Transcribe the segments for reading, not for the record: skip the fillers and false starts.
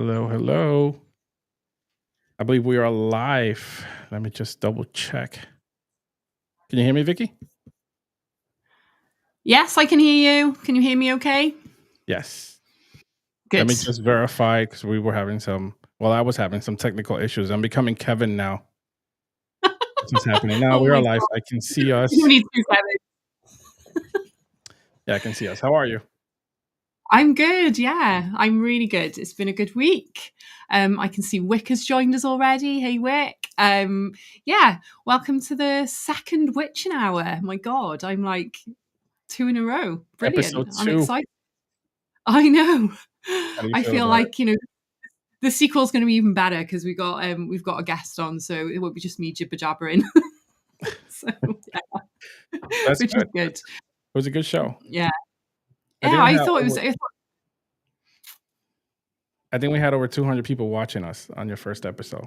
Hello, hello. I believe we are live. Let me just double check. Can you hear me, Vicki? Yes, I can hear you. Can you hear me okay? Yes. Good. Let me just verify because we were having I was having some technical issues. I'm becoming Kevin now. That's what's happening. Now Oh we are my live. God. I can see us. You need to Kevin. Yeah, I can see us. How are you? I'm good. Yeah, I'm really good. It's been a good week. I can see Wick has joined us already. Hey, Wick. Yeah, welcome to the second Witchin Hour. My God, I'm like 2 in a row. Brilliant. Episode I'm 2. excited. I know. How do you I feel feel about like, the sequel's going to be even better because we've got a guest on, so it won't be just me jibber jabbering. So yeah, That's which good. is good. It was a good show. Yeah. I Yeah, think we I had thought it was. over, I think we had over 200 people watching us on your first episode.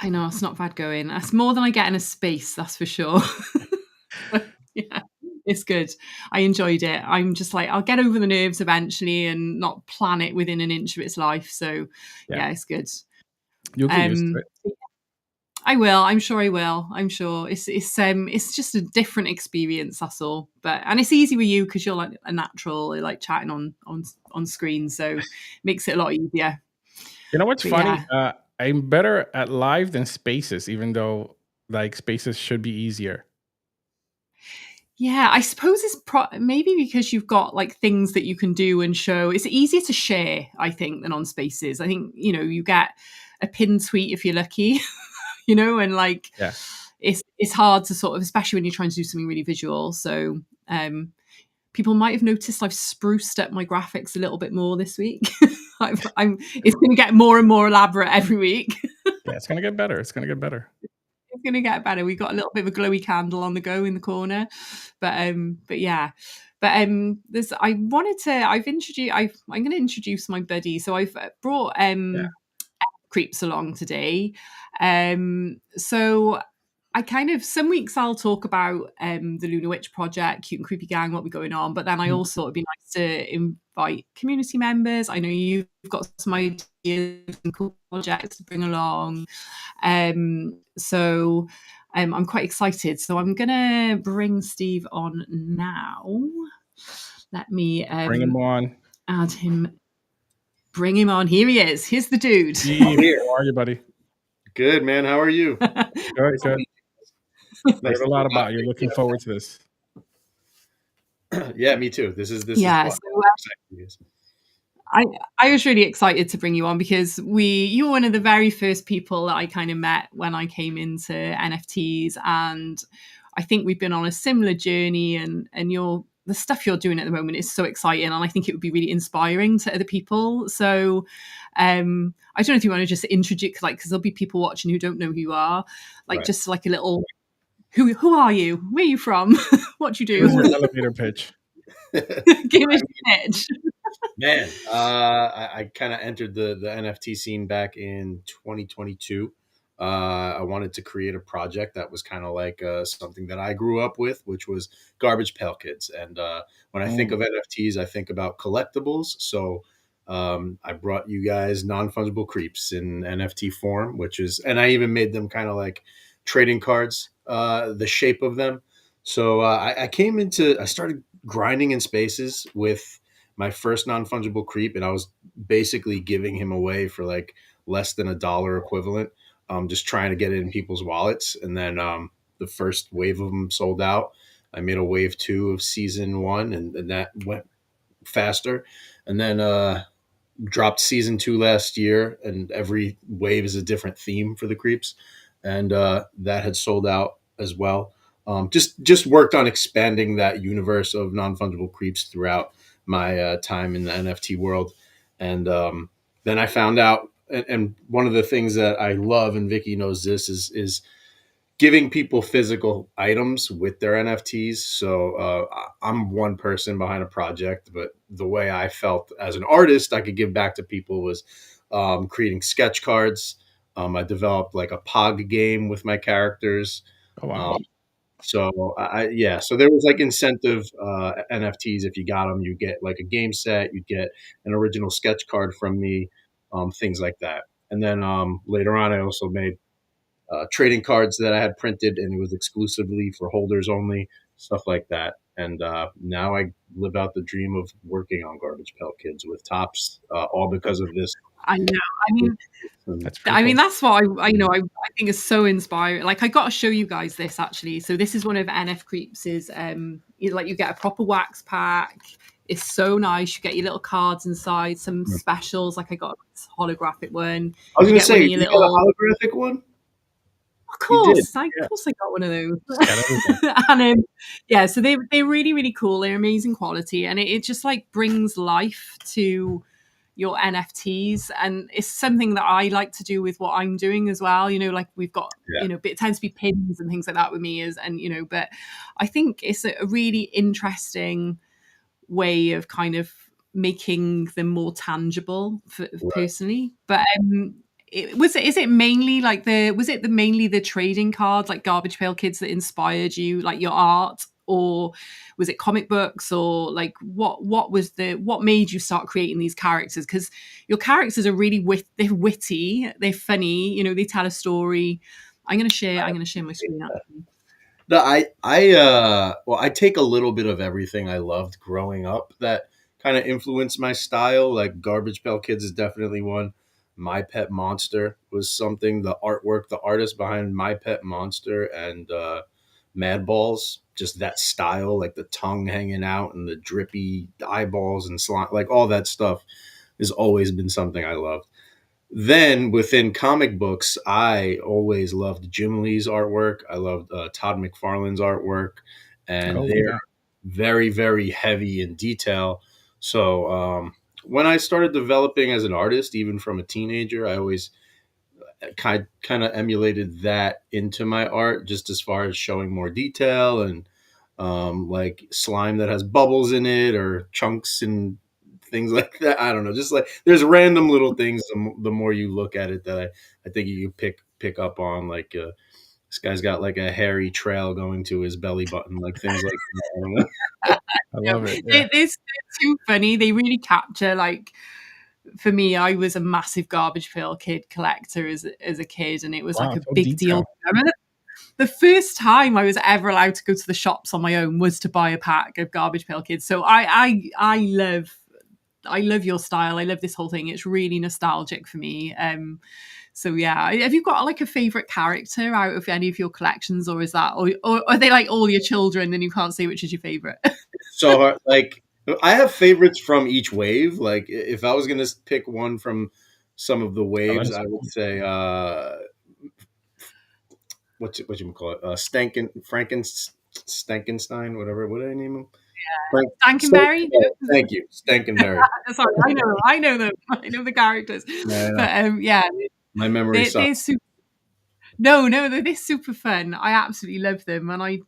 I know it's not bad going. That's more than I get in a space, that's for sure. Yeah, it's good. I enjoyed it. I'm just like, I'll get over the nerves eventually and not plan it within an inch of its life. So yeah, it's good. You'll get used to it. I will. I'm sure I will. I'm sure it's just a different experience. That's all. And it's easy with you because you're like a natural, like chatting on screen, so it makes it a lot easier. You know what's But funny? yeah, I'm better at live than spaces, even though like spaces should be easier. yeah. I suppose it's maybe because you've got like things that you can do and show. It's easier to share, I think, than on spaces. I think you get a pin tweet if you're lucky, and like Yeah. it's hard to sort of, especially when you're trying to do something really visual. So people might have noticed I've spruced up my graphics a little bit more this week. It's going to get more and more elaborate every week. Yeah, it's gonna get better. It's gonna get better. It's going to get better. We got a little bit of a glowy candle on the go in the corner, but yeah. But there's. I wanted to. I'm going to introduce my buddy. So I've brought Yeah. Creeps along today. So I kind of, some weeks I'll talk about the Lunar Witch Project, Cute and Creepy Gang, what we're going on. But then I Mhm. also, it'd be nice to invite community members. I know you've got some ideas and cool projects to bring along. So I'm quite excited. So I'm going to bring Steve on now. Let me Bring him on. add him. Bring him on. Here he is. Here's the dude. Steve, Here. how are you, buddy? Good, man. How are you? Good, good. Nice Heard a to lot be about you. Looking forward to this. Yeah, me too. This is Yeah. fun. So I was really excited to bring you on because you were one of the very first people that I kind of met when I came into NFTs, and I think we've been on a similar journey. And the stuff you're doing at the moment is so exciting, and I think it would be really inspiring to other people. So I don't know if you want to just introduce, like, because there'll be people watching who don't know who you are, like Right. just like a little, who are you? Where are you from? What do you Give us do? your elevator pitch. Give us your pitch. Man, I kind of entered the NFT scene back in 2022. I wanted to create a project that was kind of like something that I grew up with, which was Garbage Pail Kids. And when I think of NFTs, I think about collectibles. So I brought you guys non-fungible creeps in NFT form, and I even made them kind of like trading cards, the shape of them. So I started grinding in spaces with my first non-fungible creep, and I was basically giving him away for like less than $1 equivalent, just trying to get it in people's wallets. And then the first wave of them sold out. I made a wave 2 of season 1, and that went faster. And then dropped season 2 last year, and every wave is a different theme for the creeps, and that had sold out as well. Just worked on expanding that universe of non-fungible creeps throughout my time in the NFT world. And then I found out, and one of the things that I love, and Vicki knows this, is giving people physical items with their NFTs. So I'm one person behind a project, but the way I felt as an artist I could give back to people was creating sketch cards. I developed like a POG game with my characters. Oh, wow. So so there was like incentive NFTs. If you got them, you get like a game set, you get an original sketch card from me. things like that. And then later on, I also made trading cards that I had printed, and it was exclusively for holders only, stuff like that. And now I live out the dream of working on Garbage Pail Kids with tops, all because of this. I know. I mean, That's pretty cool. that's what I think is so inspiring. Like, I got to show you guys this actually. So this is one of NF Creeps' you get a proper wax pack. It's so nice. You get your little cards inside, some specials. Like, I got a holographic one. I was going to You get one say, of you your got a little. holographic one? Of You did. course, Yeah. of course, I got one of those. Got everything. And yeah, so they're really, really cool. They're amazing quality, and it just like brings life to your NFTs, and it's something that I like to do with what I'm doing as well. You know, like we've got, but it tends to be pins and things like that with me, but I think it's a really interesting way of kind of making them more tangible personally. But is it mainly like mainly the trading cards, like Garbage Pail Kids, that inspired you, like your art, or was it comic books, or like what made you start creating these characters? Because your characters are really they're witty, they're funny, they tell a story. I'm gonna share my screen actually. No, I take a little bit of everything I loved growing up that kind of influenced my style. Like Garbage Pail Kids is definitely one. My Pet Monster was something. The artwork, the artist behind My Pet Monster and Mad Balls, just that style, like the tongue hanging out and the drippy eyeballs and slime, like all that stuff has always been something I loved. Then within comic books, I always loved Jim Lee's artwork. I loved Todd McFarlane's artwork, and they're very, very heavy in detail. So when I started developing as an artist, even from a teenager, I always kind of emulated that into my art, just as far as showing more detail and like slime that has bubbles in it or chunks and things like that. I don't know. Just like there's random little things. The more you look at it, that I think you pick up on. Like this guy's got like a hairy trail going to his belly button, like things like that. I love it. Yeah. They're too funny. They really capture, like, for me, I was a massive Garbage Pail Kid collector as a kid, and it was like a big deal. I remember the first time I was ever allowed to go to the shops on my own was to buy a pack of Garbage Pail Kids. So I love your style. I love this whole thing. It's really nostalgic for me. So yeah, have you got like a favorite character out of any of your collections, or is that, or are they like all your children and you can't say which is your favorite? So like I have favorites from each wave. Like if I was gonna pick one from some of the waves, I would say what you call it? Stankenstein, whatever. What did I name him? Stankenberry. Thank you, Stankenberry. Sorry, I know them. I know the characters. Yeah, but yeah, my memory sucks. They're super fun. I absolutely love them, and I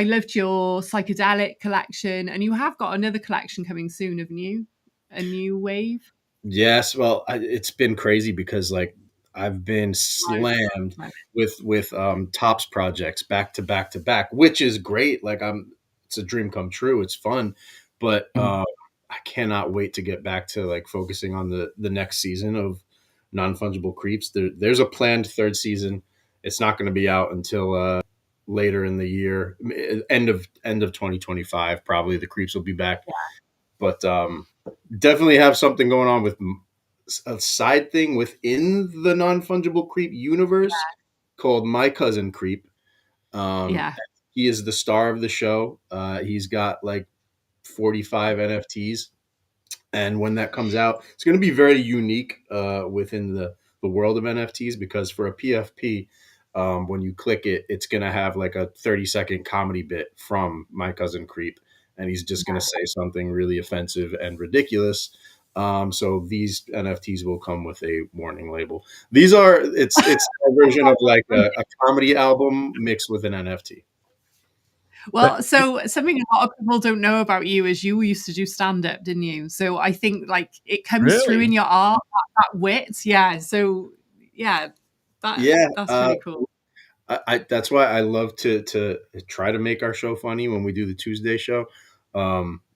loved your psychedelic collection, and you have got another collection coming soon, haven't you? A new wave. Yes, well, it's been crazy because like I've been slammed with Tops projects back to back to back, which is great. Like it's a dream come true. It's fun, but I cannot wait to get back to like focusing on the next season of Non-Fungible Creeps. There's a planned third season. It's not going to be out until later in the year, end of 2025. Probably the Creeps will be back, but definitely have something going on with a side thing within the Non-Fungible Creep universe called My Cousin Creep. He is the star of the show. He's got like 45 NFTs. And when that comes out, it's going to be very unique within the world of NFTs, because for a PFP, when you click it, it's going to have like a 30-second comedy bit from My Cousin Creep. And he's just going to say something really offensive and ridiculous. So these NFTs will come with a warning label. It's a version of like a comedy album mixed with an NFT. Well, so something a lot of people don't know about you is you used to do stand-up, didn't you? So I think like it comes through in your art, that wit. Yeah. So yeah, that's really cool. That's why I love to try to make our show funny when we do the Tuesday show.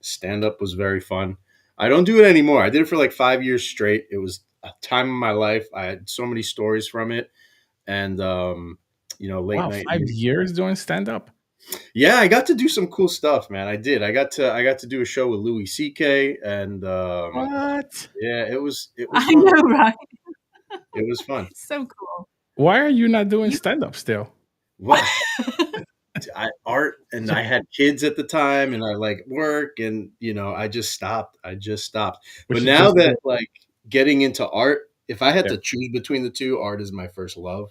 Stand-up was very fun. I don't do it anymore. I did it for like 5 years straight. It was a time of my life. I had so many stories from it, and late Wow, night. 5 years doing stand up. Yeah, I got to do some cool stuff, man. I did. I got to do a show with Louis C.K. and What? yeah, it was I fun. know, right? It was fun. So cool. Why are you not doing You stand up still? Well, art, and I had kids at the time, and I like work, and I just stopped. We But should now just do that it. like getting into art, if I had Yeah. to choose between the two, art is my first love.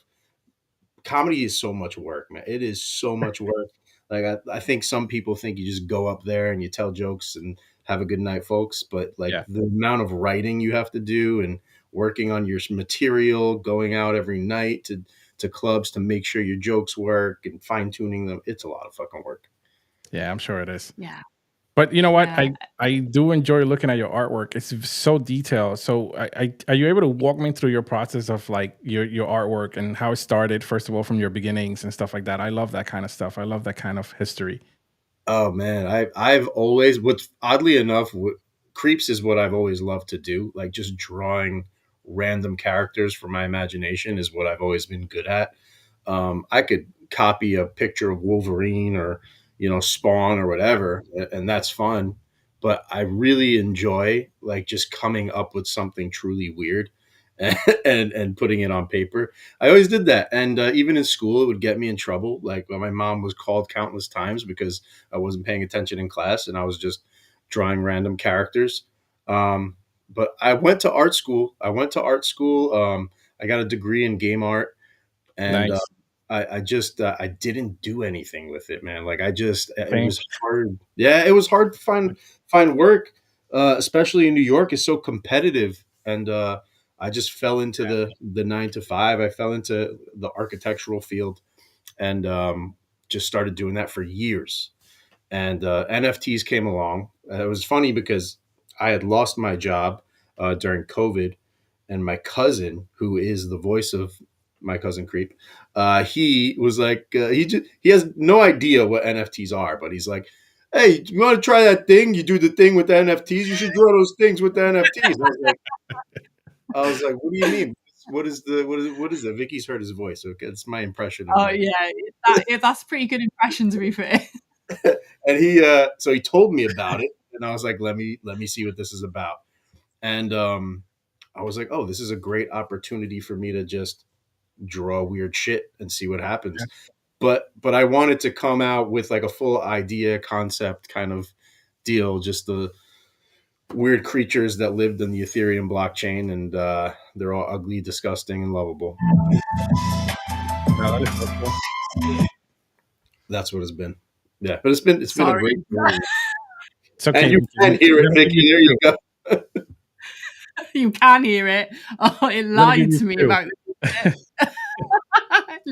Comedy is so much work, man. It is so much work. Like I think some people think you just go up there and you tell jokes and have a good night, folks. But like Yeah. the amount of writing you have to do and working on your material, going out every night to clubs to make sure your jokes work and fine tuning them, it's a lot of fucking work. Yeah, I'm sure it is. Yeah. But you know what? Yeah. I do enjoy looking at your artwork. It's so detailed. So are you able to walk me through your process of like your artwork and how it started, first of all, from your beginnings and stuff like that? I love that kind of stuff. I love that kind of history. Oh man, I've always, what's oddly enough, what creeps is what I've always loved to do. Like just drawing random characters from my imagination is what I've always been good at. I could copy a picture of Wolverine or Spawn or whatever, and that's fun. But I really enjoy like just coming up with something truly weird and putting it on paper. I always did that, and even in school, it would get me in trouble. Like when my mom was called countless times because I wasn't paying attention in class and I was just drawing random characters. But I went to art school. I got a degree in game art, and Nice. I just I didn't do anything with it, man. Like it Same. was hard. Yeah, it was hard to find work, especially in New York. It's so competitive, and I just fell into the 9 to 5. I fell into the architectural field, and just started doing that for years. And NFTs came along. It was funny because I had lost my job during COVID, and my cousin, who is the voice of my cousin Creep, he was like, he has no idea what NFTs are, but he's like, "Hey, you want to try that thing? You do the thing with the NFTs. You should draw those things with the NFTs." I was like, "What do you mean? What is it?" Vicky's heard his voice. Okay, it's my impression of Oh him. yeah, that's a pretty good impression, to be fair. And so he told me about it, and I was like, let me see what this is about. And I was like, oh, this is a great opportunity for me to just draw weird shit and see what happens. But I wanted to come out with like a full idea concept kind of deal, just the weird creatures that lived in the Ethereum blockchain, and they're all ugly, disgusting, and lovable. No, that is so cool. That's what it's been. Yeah, but it's been a Sorry. great journey. It's okay. And you can hear it, Vicky. There you go. You can hear it. Oh, it I'm gonna give lied you to me two. about it.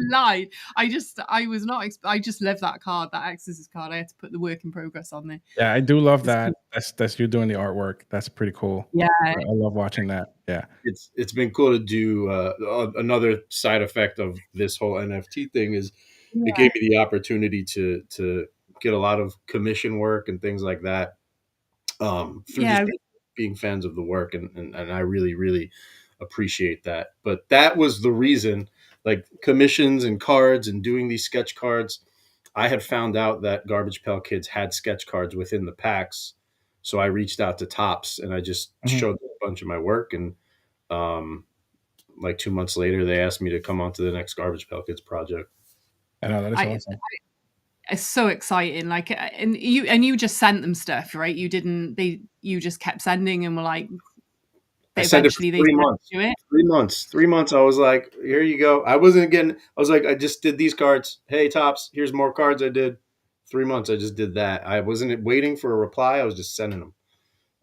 Lied. I was not. I just left that card, that Exorcist card. I had to put the work in progress on there. Yeah, I do love It's that. cool. That's you doing the artwork. That's pretty cool. Yeah, I love watching that. Yeah. It's been cool to do. Another side effect of this whole NFT thing is it yeah, gave me the opportunity to get a lot of commission work and things like that, through yeah, just being fans of the work, and I really really appreciate that. But that was the reason, like commissions and cards and doing these sketch cards. I had found out that Garbage Pail Kids had sketch cards within the packs, so I reached out to Tops and I just Mhm. showed them a bunch of my work, and um, like 2 months later, they asked me to come on to the next Garbage Pail Kids project. I know that is I, awesome. it's so exciting. Like, and you just sent them stuff, right? You didn't. You just kept sending, and were like, I they sent it for eventually they three said months. do it. 3 months. 3 months. I was like, here you go. I wasn't getting. I was like, I just did these cards. Hey, Tops, here's more cards I did. 3 months. I just did that. I wasn't waiting for a reply. I was just sending them,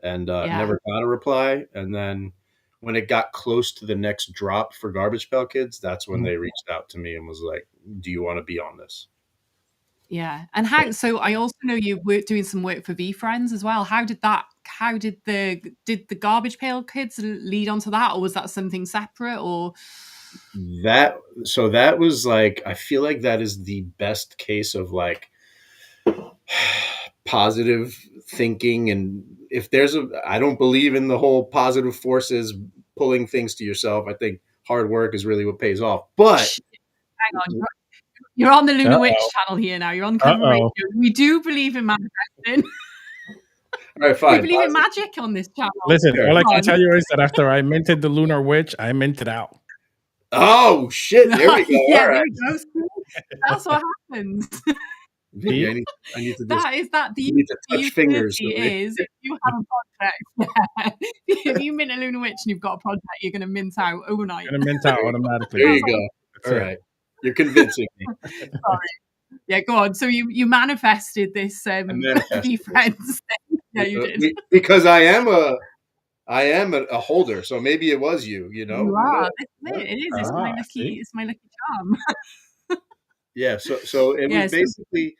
and Yeah, never got a reply. And then when it got close to the next drop for Garbage Pail Kids, that's when Mhm. they reached out to me and was like, "Do you want to be on this?" yeah. And how? So I also know you were doing some work for V Friends as well. How did that? How did the Garbage Pail Kids lead onto that, or was that something separate? Or That was like, I feel like that is the best case of like positive thinking. And if there's I don't believe in the whole positive forces pulling things to yourself. I think hard work is really what pays off. But hang on, you're on the Lunar Witch Uh-oh. channel here now. You're on Coven Radio. We do believe in manifesting. all right, fine. We believe in magic on this channel. Listen, Sure. all I can tell you is that after I minted the Lunar Witch, I minted out. Oh shit! There we go. Yeah, All right. there we go. That's what happens. Vicky, I need to The need to touch fingers. is if you have a project, if you mint a Lunar Witch and you've got a project, you're going to mint out overnight. You're gonna mint out automatically. There you go. That's all it. right, you're convincing me. Sorry. Yeah, go on. So you manifested this be friends thing. Yeah, you did. Because I am a holder, so maybe it was you. You know, you are. It is. It's my lucky. See? It's my lucky charm. Yeah. So it was basically.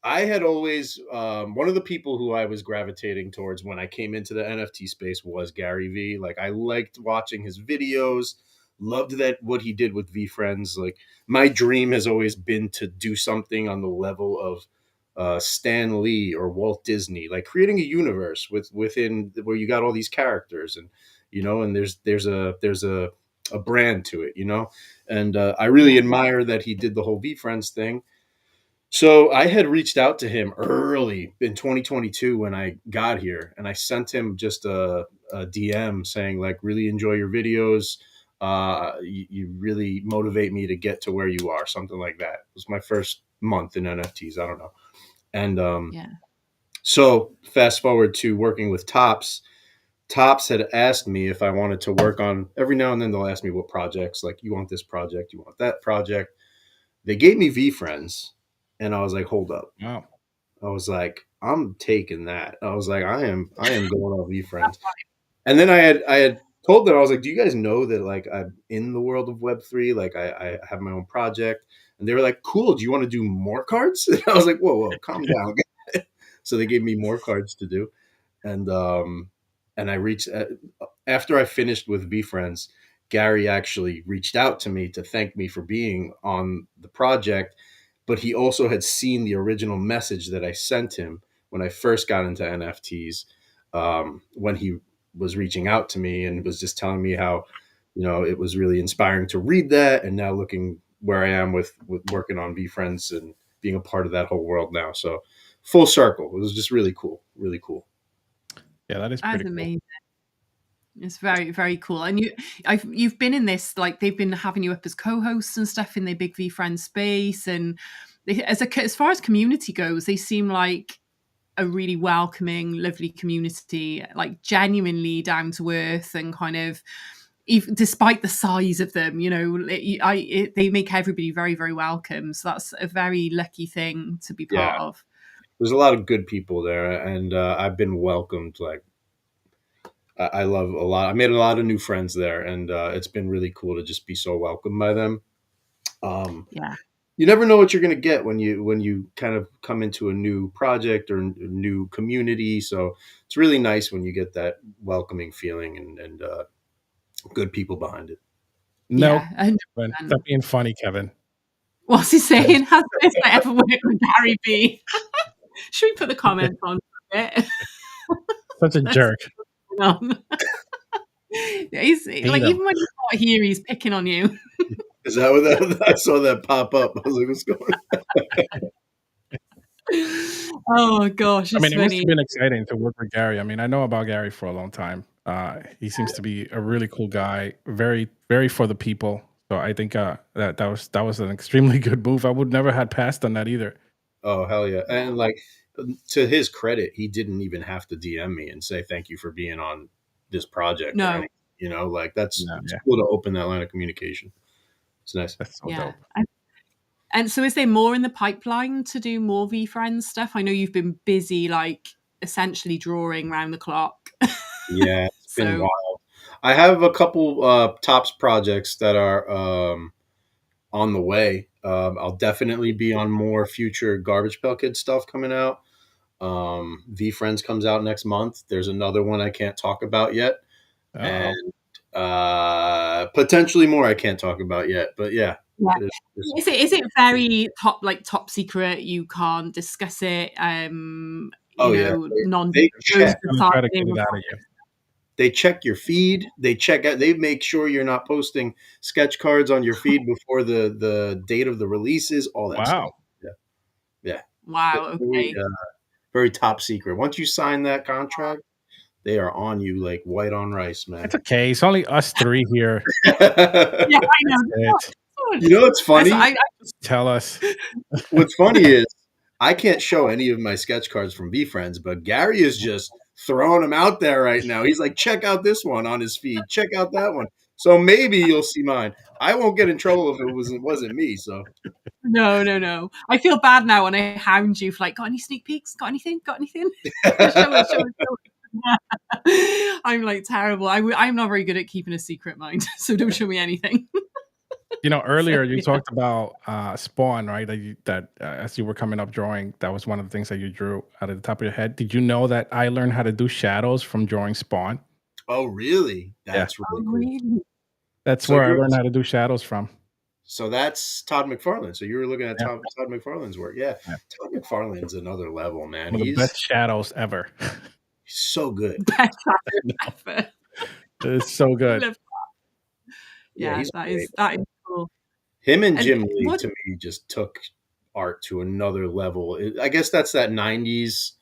I had always one of the people who I was gravitating towards when I came into the NFT space was Gary V. Like I liked watching his videos, loved that what he did with VeeFriends. Like my dream has always been to do something on the level of Stan Lee or Walt Disney, like creating a universe within where you got all these characters and and there's a brand to it, and I really admire that he did the whole VeeFriends thing. So I had reached out to him early in 2022 when I got here, and I sent him just a DM saying like, really enjoy your videos. You really motivate me to get to where you are. Something like that. It was my first month in NFTs. I don't know. And so fast forward to working with Tops. Tops had asked me if I wanted to work on, every now and then they'll ask me what projects, like you want this project, you want that project. They gave me VeeFriends. And I was like, hold up. Wow. I was like, I'm taking that. I was like, I am going on VeeFriends. And then I had told them, I was like, do you guys know that like I'm in the world of Web3? Like I have my own project. And they were like, cool. Do you want to do more cards? And I was like, whoa, calm down. So they gave me more cards to do. And I reached after I finished with VeeFriends, Gary actually reached out to me to thank me for being on the project. But he also had seen the original message that I sent him when I first got into NFTs, when he was reaching out to me and was just telling me how, it was really inspiring to read that. And now looking where I am with working on VeeFriends and being a part of that whole world now. So full circle. It was just really cool. Really cool. Yeah, that's amazing. It's very, very cool. And you've been in this, like they've been having you up as co-hosts and stuff in the big VeeFriends space. And as far as community goes, they seem like a really welcoming, lovely community, like genuinely down to earth and kind of, even despite the size of them, they make everybody very, very welcome. So that's a very lucky thing to be part of. There's a lot of good people there, and I've been welcomed. Like I love a lot. I made a lot of new friends there, and it's been really cool to just be so welcomed by them. You never know what you're going to get when you kind of come into a new project or a new community. So it's really nice when you get that welcoming feeling and good people behind it. No, stop being funny, Kevin. What's he saying? Has I ever worked with Gary B? Should we put the comments on a bit? Such a jerk. He's like, even when he's not here, he's picking on you. Is that what that? I saw that pop up. I was like, what's going on? Oh gosh, it must have been exciting to work with Gary. I mean, I know about Gary for a long time. He seems to be a really cool guy, very, very for the people. So I think that was an extremely good move. I would never had passed on that either. Oh hell yeah! And like to his credit, he didn't even have to DM me and say thank you for being on this project. No, like that's it's cool to open that line of communication. It's nice. That's so dope. And so is there more in the pipeline to do more VeeFriends stuff? I know you've been busy, like essentially drawing round the clock. Yeah, it's been wild. I have a couple Tops projects that are on the way. I'll definitely be on more future Garbage Pail Kids stuff coming out. VeeFriends comes out next month. There's another one I can't talk about yet. And potentially more I can't talk about yet. But yeah. Is it very top secret? You can't discuss it. Oh yeah, non they check. I'm gonna try to get it out of you. They check your feed. They check out. They make sure you're not posting sketch cards on your feed before the date of the releases. All that stuff. Wow. Yeah. Wow. Very, Okay. very top secret. Once you sign that contract, they are on you like white on rice, man. It's okay. It's only us three here. Yeah, I know. It. You know what's funny? Just tell us. What's funny is I can't show any of my sketch cards from BeFriends, but Gary is just throwing them out there right now. He's like, check out this one on his feed. Check out that one. So maybe you'll see mine. I won't get in trouble if it wasn't me. So No. I feel bad now when I hound you for like, got any sneak peeks? Got anything? Show it. I'm like terrible. I'm not very good at keeping a secret, mind. So don't show me anything. Earlier you talked about Spawn, right? That as you were coming up drawing, that was one of the things that you drew out of the top of your head. Did you know that I learned how to do shadows from drawing Spawn? Oh, really? That's really cool. Really? That's where I learned how to do shadows from. So that's Todd McFarlane. So you were looking at Todd McFarlane's work. Yeah. Todd McFarlane's another level, man. One of the best shadows ever. He's so good. Best ever. It's so good. Yeah, that is cool. Him and Jim Lee to me just took art to another level. I guess that's that 90s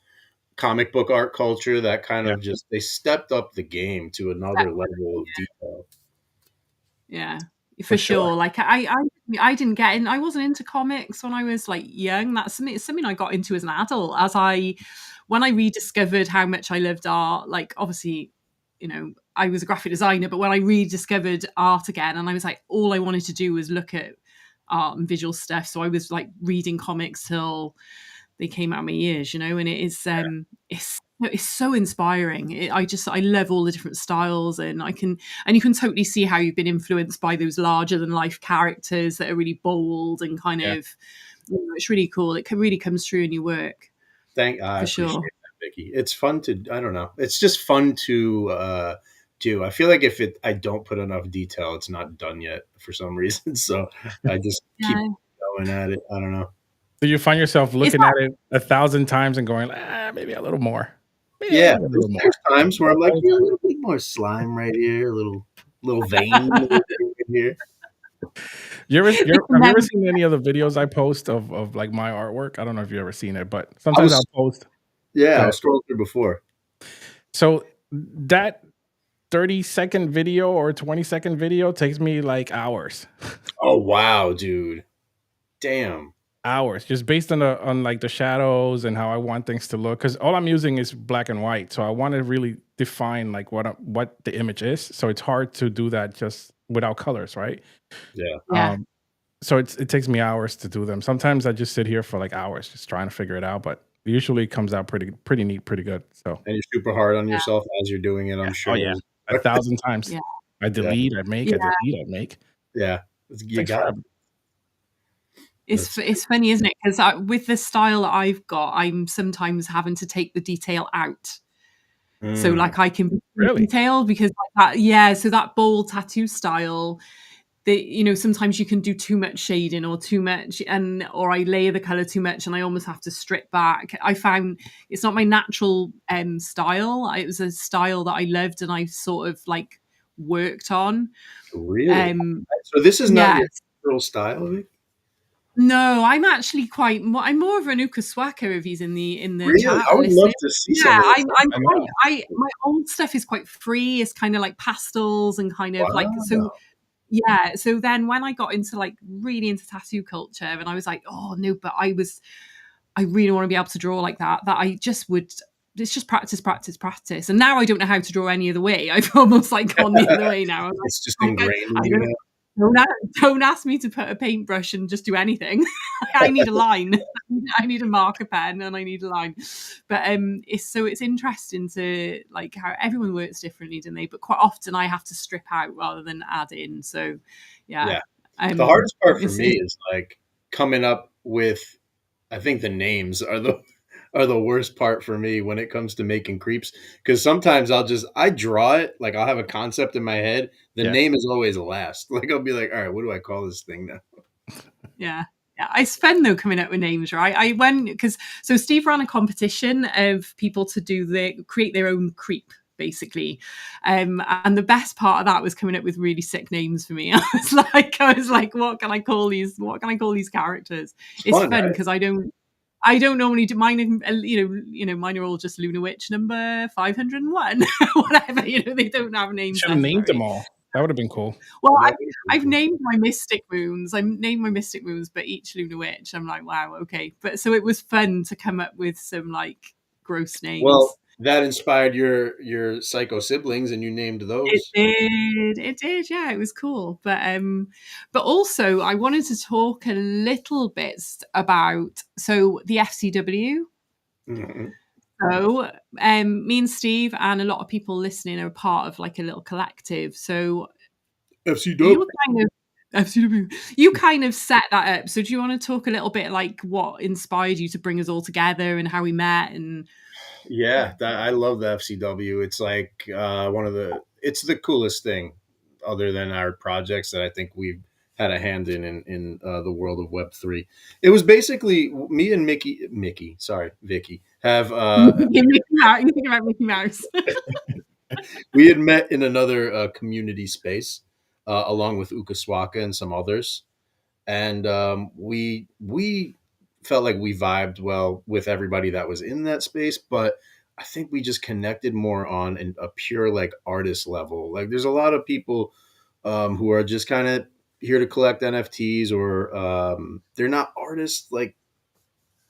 comic book art culture that kind of just they stepped up the game to another level of detail. Yeah, for sure. Like I didn't get in. I wasn't into comics when I was like young. That's something I got into as an adult. When I rediscovered how much I loved art. Like obviously, I was a graphic designer, but when I rediscovered art again, and I was like, all I wanted to do was look at art and visual stuff. So I was like reading comics till they came out of my ears, and it is it's so inspiring. I love all the different styles, and you can totally see how you've been influenced by those larger than life characters that are really bold and kind of, it's really cool. It really comes through in your work. I appreciate that, Vicki. It's fun to, I don't know. It's just fun to do. I feel like if I don't put enough detail, it's not done yet for some reason. So I just keep going at it. I don't know. Do you find yourself looking at it 1,000 times and going, maybe a little more? There's times where I'm like, a little bit more slime right here, a little vein here. Have you ever seen any of the videos I post of like my artwork? I don't know if you've ever seen it, but sometimes I'll post. Yeah, I scrolled through before. So that 30-second video or 20-second video takes me like hours. Oh wow, dude! Damn. Hours, just based on like the shadows and how I want things to look, because all I'm using is black and white, so I want to really define like what the image is, so it's hard to do that just without colors, right? So it takes me hours to do them. Sometimes I just sit here for like hours just trying to figure it out, but usually it comes out pretty neat, pretty good. So, and you're super hard on yourself as you're doing it, I'm sure. Oh yeah, 1,000 times. I delete, I make, I delete, I make. Yeah, you got it. It's funny, isn't it? Because with the style that I've got, I'm sometimes having to take the detail out. So like I can be detailed because like that, so that bold tattoo style, sometimes you can do too much shading or too much, or I layer the color too much, and I almost have to strip back. I found it's not my natural style. It was a style that I loved, and I sort of like worked on. Really? So this is not your natural style. No, I'm actually I'm more of an Ukaswaka if he's in the really? chat. I would love to see some of this. My old stuff is quite free. It's kind of like pastels and kind of like so. Yeah. So then when I got into like really into tattoo culture, and I was like, oh no, but I really want to be able to draw like that. That I just would. It's just practice. And now I don't know how to draw any other way. I've almost like gone the other way now. It's just ingrained in you now. Don't ask me to put a paintbrush and just do anything. I need a line. I need a marker pen and I need a line. But it's interesting to like how everyone works differently, don't they? But quite often I have to strip out rather than add in. So yeah. The hardest part for me is like coming up with. I think the names are the worst part for me when it comes to making creeps, because sometimes I draw it, like I'll have a concept in my head. The name is always last. Like I'll be like, all right, what do I call this thing now? Yeah. It's fun though coming up with names, right? I went because Steve ran a competition of people to create their own creep, basically, and the best part of that was coming up with really sick names for me. I was like, what can I call these? What can I call these characters? It's fun because I don't normally do mine. Mine are all just Lunar Witch number 501, whatever. They don't have names. Should have named them all. That would have been cool. Well, I've named my mystic moons. But each Lunar Witch, I'm like, wow, okay. But so it was fun to come up with some like gross names. Well, that inspired your psycho siblings, and you named those. It did. Yeah, it was cool. But also I wanted to talk a little bit about the FCW. Mm-hmm. So me and Steve and a lot of people listening are part of like a little collective. So FCW. You kind of set that up. So do you want to talk a little bit like what inspired you to bring us all together and how we met? And yeah, I love the FCW. It's like it's the coolest thing other than our projects that I think we've had a hand in the world of Web3. It was basically me and Vicki have you think about Mickey Mouse. we had met in another community space along with Ukaswaka and some others, and we felt like we vibed well with everybody that was in that space, but I think we just connected more on a pure like artist level. Like there's a lot of people who are just kind of here to collect NFTs, or they're not artists like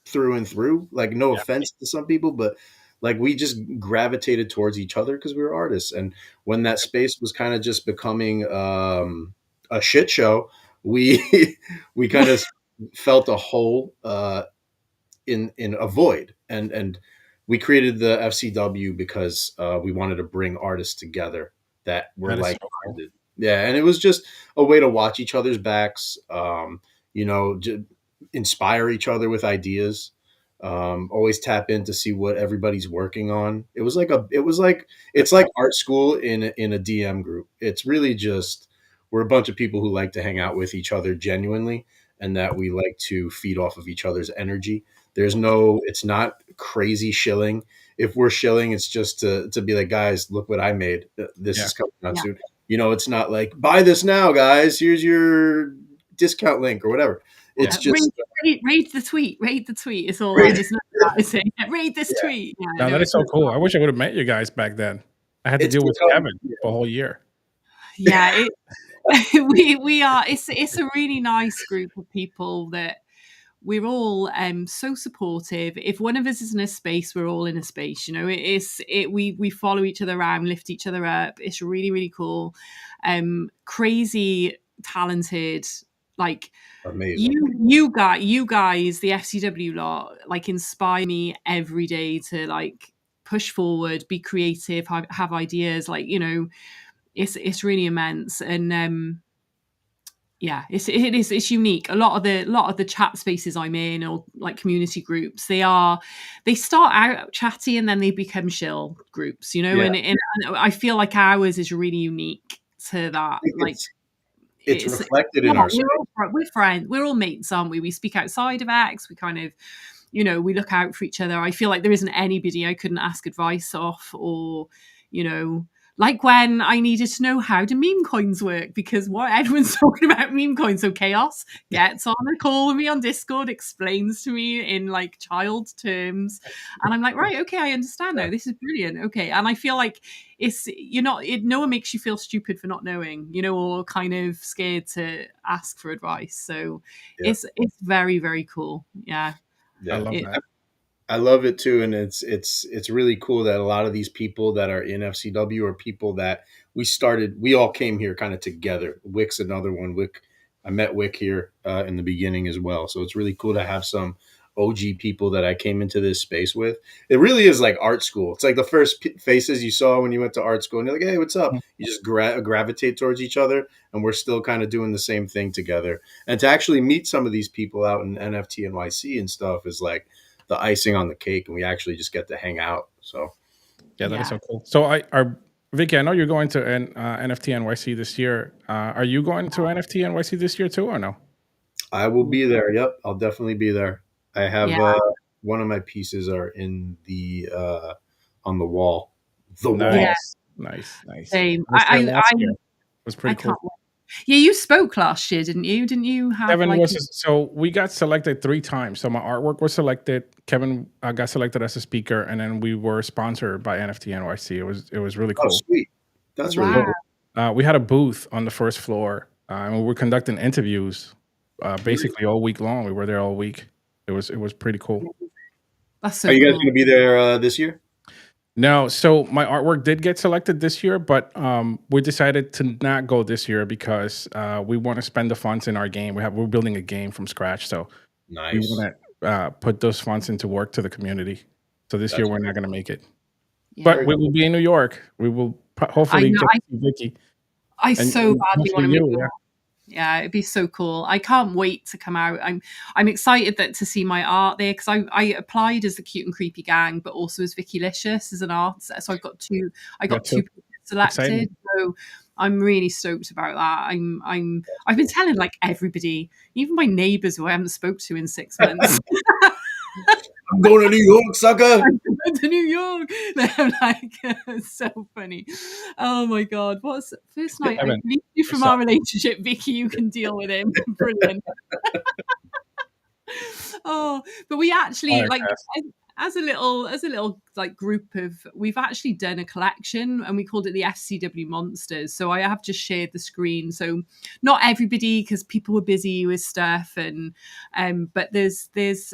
through and through. Like no offense to some people, but like we just gravitated towards each other because we were artists. And when that space was kind of just becoming a shit show, we we kind of felt a hole in a void, and we created the FCW because we wanted to bring artists together that were like-minded. Yeah, and it was just a way to watch each other's backs, inspire each other with ideas. Always tap in to see what everybody's working on. It's like art school in a DM group. It's really just we're a bunch of people who like to hang out with each other genuinely, and that we like to feed off of each other's energy. It's not crazy shilling. If we're shilling, it's just to be like, guys, look what I made. This is coming out soon. It's not like, buy this now, guys. Here's your discount link or whatever. It's just read the tweet. Read the tweet. It's all right. It's not that. It's read this tweet. Yeah, that is so cool. I wish I would have met you guys back then. I had to deal with Kevin for a whole year. Yeah, we are. It's a really nice group of people that we're all so supportive. If one of us is in a space, we're all in a space. We follow each other around, lift each other up. It's really, really cool. Crazy talented, like amazing. You guys, the FCW lot, like inspire me every day to like push forward, be creative, have ideas. Like it's really immense. And it's unique. A lot of the chat spaces I'm in, or like community groups, they start out chatty and then they become shill groups, and I feel like ours is really unique to that. Like it's reflected in our space. We're friends. We're all mates, aren't we? We speak outside of X. We kind of, we look out for each other. I feel like there isn't anybody I couldn't ask advice off, or, like when I needed to know how do meme coins work, because what everyone's talking about meme coins. So Chaos gets on a call with me on Discord, explains to me in like child terms, and I'm like, right, okay, I understand now. This is brilliant. Okay, and I feel like no one makes you feel stupid for not knowing, or kind of scared to ask for advice. So it's very, very cool. Yeah, I love that. I love it too, and it's really cool that a lot of these people that are in FCW are people that we all came here kind of together. Wick's another one. I met Wick here in the beginning as well, so it's really cool to have some OG people that I came into this space with. It really is like art school. It's like the first faces you saw when you went to art school, and you're like, hey, what's up? You just gravitate towards each other, and we're still kind of doing the same thing together. And to actually meet some of these people out in NFT NYC and stuff is like the icing on the cake, and we actually just get to hang out. So that is so cool. So Vicki, I know you're going to NFT NYC this year. Are you going to NFT NYC this year too, or no? I will be there. Yep, I'll definitely be there. I have Yeah. one of my pieces are in the on the wall. The wall. Yeah. Nice. Same. I was there last year. It was I pretty can't cool. wait. Yeah, you spoke last year, didn't you? Didn't you have Kevin like was so we got selected 3 times. So my artwork was selected. Kevin got selected as a speaker, and then we were sponsored by NFT NYC. It was really Oh, cool. sweet. That's really wow? cool. We had a booth on the first floor, and we were conducting interviews basically all week long. We were there all week. It was pretty cool. That's so Are you guys cool. going to be there this year? No, so my artwork did get selected this year, but we decided to not go this year because we want to spend the funds in our game. We're building a game from scratch, so we Nice. want to put those funds into work to the community. So this year That's we're not going to make it, Yeah. but we will be in New York. We will hopefully know, get to see Vicki. I And so badly want to hopefully meet you, you. Yeah, it'd be so cool. I can't wait to come out. I'm excited to see my art there because I applied as the Cute and Creepy Gang, but also as Vicki Licious as an artist. So I've got two. I got two people selected. Exciting. So I'm really stoked about that. I've been telling like everybody, even my neighbours who I haven't spoke to in 6 months. I'm going to New York, sucker. I'm going to New York. I'm like, it's so funny. Oh my god! What's first night? I leave you from our relationship, Vicki. You can deal with him. Brilliant. Oh, but we actually like as a little like group of we've actually done a collection and we called it the FCW Monsters. So I have just shared the screen. So not everybody because people were busy with stuff and but there's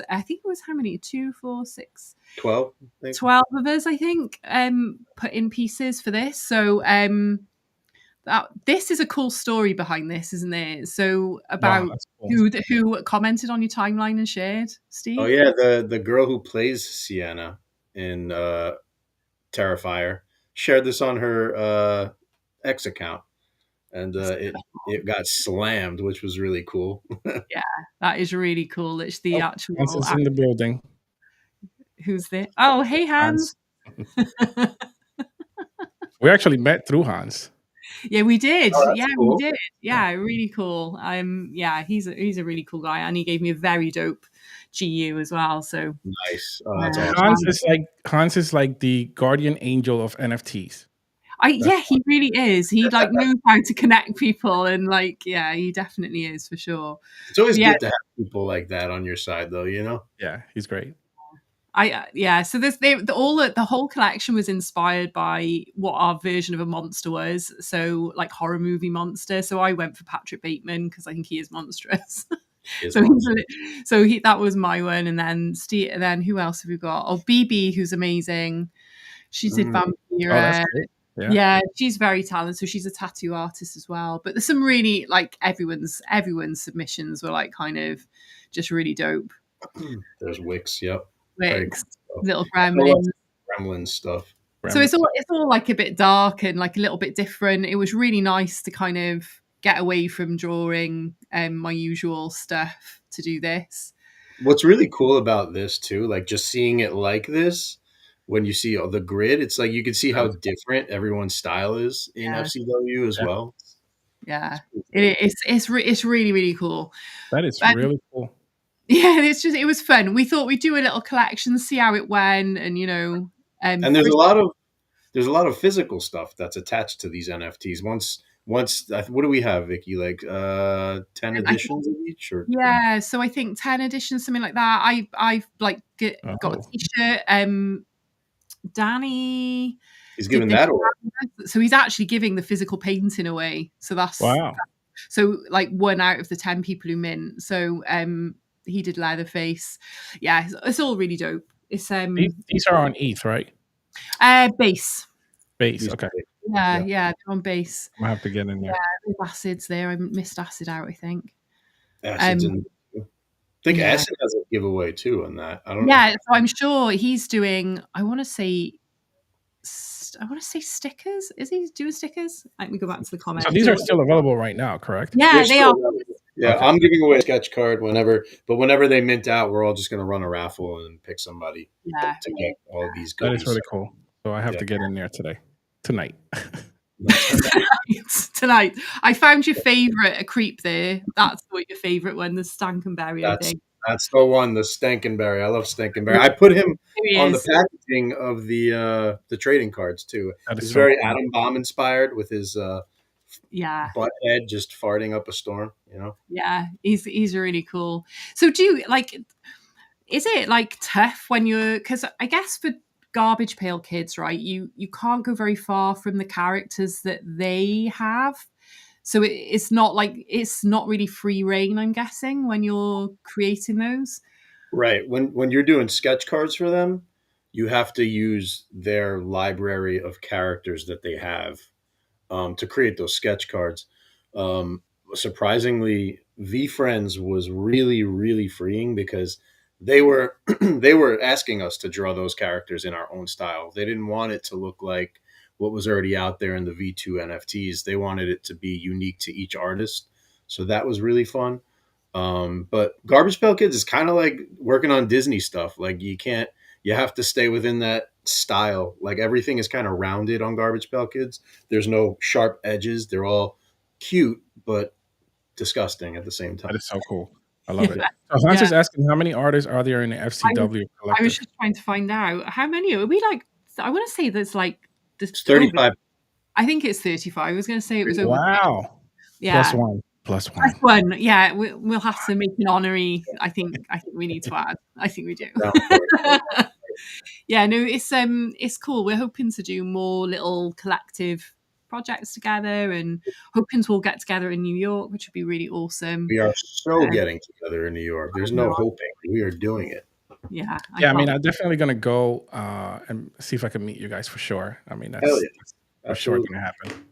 I think it was how many 2, 4, 6 12 of us I think put in pieces for this. So this is a cool story behind this, isn't it? So about cool. who commented on your timeline and shared, Steve? Oh yeah, the girl who plays Sienna in Terrifier shared this on her X account, and it got slammed, which was really cool. Yeah, that is really cool. It's the actual. Hans is in the building. Who's there? Oh, hey Hans. We actually met through Hans. Yeah, we did. Cool. We did. Yeah, really cool. Yeah, he's a really cool guy, and he gave me a very dope GU as well. So nice. Oh, that's awesome. Hans is like the guardian angel of NFTs. Yeah, he really is. He like knows how to connect people, and like, yeah, he definitely is for sure. It's always good to have people like that on your side, though. You know. Yeah, he's great. So the whole collection was inspired by what our version of a monster was. So like horror movie monster. So I went for Patrick Bateman because I think he is monstrous. That was my one. And then then who else have we got? Oh, BB, who's amazing. She did Vampire. Yeah, she's very talented. So she's a tattoo artist as well. But there's some really like everyone's submissions were like kind of just really dope. There's Wicks. Yep. Wicks, little gremlin stuff. So it's all like a bit dark and like a little bit different. It was really nice to kind of get away from drawing my usual stuff to do this. What's really cool about this too, like just seeing it like this, when you see the grid, it's like you can see how different everyone's style is in FCW as well. Yeah, it's really, really cool. That is really cool. Yeah, it was fun. We thought we'd do a little collection, see how it went, and and there's a lot of physical stuff that's attached to these NFTs. Once what do we have, Vicki? Like 10 editions of each, or so I think 10 editions, something like that. I've like got a t-shirt. Danny, he's giving that away. So he's actually giving the physical painting away. So that's wow. So like 1 out of the 10 people who mint. So he did Leatherface. Yeah, it's all really dope. It's these are on ETH, right? Base. Okay. Yeah, they're on base. I have to get in there. Yeah, there's acids there. I missed acid out, I think. Acids I think acid has a giveaway too on that. I don't know. Yeah, so I'm sure he's doing. I want to say stickers. Is he doing stickers? Let me go back to the comments. So these are still available right now, correct? Yeah, they are. Yeah, okay. I'm giving away a sketch card whenever they mint out, we're all just going to run a raffle and pick somebody to get all these goodies. That is really cool. So I have to get in there tonight. Tonight. I found your favorite, a creep there. That's what your favorite one, the Stankenberry, I think. That's the one, the Stankenberry. I love Stankenberry. I put him on the packaging of the trading cards too. He's so very cool. Atom Bomb inspired with his butt head just farting up a storm, you know? Yeah, he's really cool. So do you like, is it like tough when you're, because I guess for Garbage Pail Kids, right, you can't go very far from the characters that they have. So it's not really free reign, I'm guessing, when you're creating those. Right. When you're doing sketch cards for them, you have to use their library of characters that they have to create those sketch cards. Surprisingly, VFriends was really, really freeing because they were they were asking us to draw those characters in our own style. They didn't want it to look like what was already out there in the V2 NFTs. They wanted it to be unique to each artist. So that was really fun. But Garbage Pail Kids is kind of like working on Disney stuff. Like you have to stay within that style. Like everything is kind of rounded on Garbage Pail Kids. There's no sharp edges. They're all cute, but disgusting at the same time. That is so cool. I love it. So Hans is asking, how many artists are there in the FCW collective? I was just trying to find out how many are we. Like, I want to say there's like it's 35. I think it's 35. I was going to say it was over. Wow. Yeah. Plus one. Yeah, we'll have to make an honorary. I think we need to add. I think we do. Yeah, no, it's cool. We're hoping to do more little collective projects together, and hoping to all get together in New York, which would be really awesome. We are so getting together in New York. There's no hoping. We are doing it. Yeah. I mean, I'm definitely gonna go and see if I can meet you guys for sure. I mean, that's for sure gonna happen.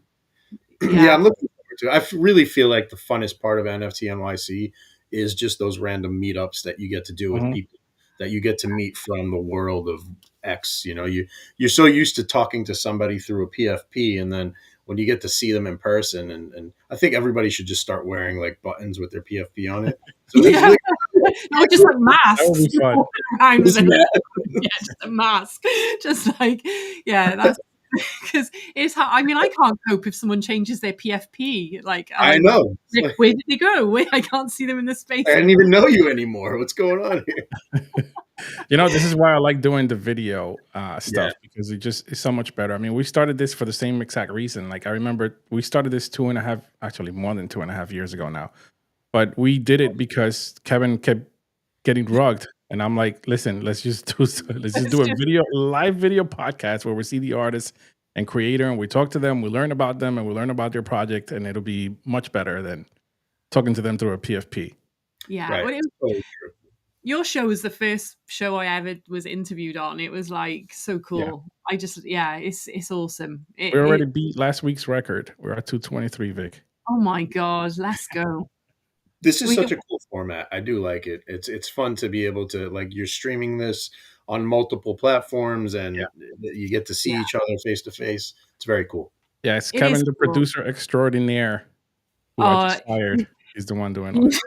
Yeah, I'm looking forward to it. I really feel like the funnest part of NFT NYC is just those random meetups that you get to do with people that you get to meet from the world of X. You know, you're so used to talking to somebody through a PFP, and then when you get to see them in person, and I think everybody should just start wearing like buttons with their PFP on it. So no, just like masks. That would be fun. Just a mask. Just like, that's because it's hard. I mean, I can't cope if someone changes their PFP. Like, I know. Where did they go? I can't see them in the space. I didn't even know you anymore. What's going on here? You know, this is why I like doing the video stuff because it's so much better. I mean, we started this for the same exact reason. Like, I remember we started this more than 2.5 years ago now. But we did it because Kevin kept getting drugged. And I'm like, listen, let's just do a live video podcast where we see the artist and creator and we talk to them, we learn about them and we learn about their project, and it'll be much better than talking to them through a PFP. Yeah. Right. Your show was the first show I ever was interviewed on. It was like so cool. Yeah. It's awesome. We already beat last week's record. We're at 223, Vic. Oh my God, let's go. This is such a cool format. I do like it. It's fun to be able to, like, you're streaming this on multiple platforms and you get to see each other face to face. It's very cool. Yeah, it's Kevin, the producer extraordinaire, who I just hired. He's the one doing it.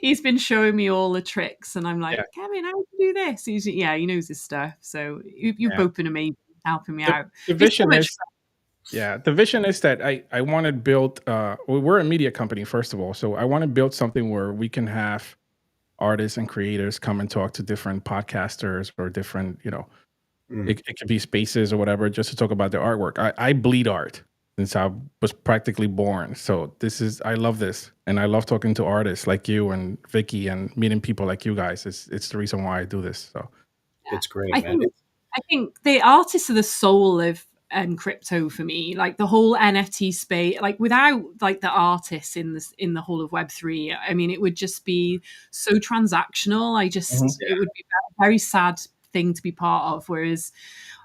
He's been showing me all the tricks, and I'm like, Kevin, how do you do this? He knows his stuff. So you've both been amazing helping me out. The vision is. Yeah, the vision is that I want to build, we're a media company, first of all. So I want to build something where we can have artists and creators come and talk to different podcasters or different, it could be spaces or whatever, just to talk about their artwork. I bleed art since I was practically born. So I love this. And I love talking to artists like you and Vicki and meeting people like you guys. It's the reason why I do this. So it's great, man. I think the artists are the soul of crypto for me. Like the whole NFT space, like without like the artists in the whole of Web3, I mean, it would just be so transactional. It would be a very sad thing to be part of. Whereas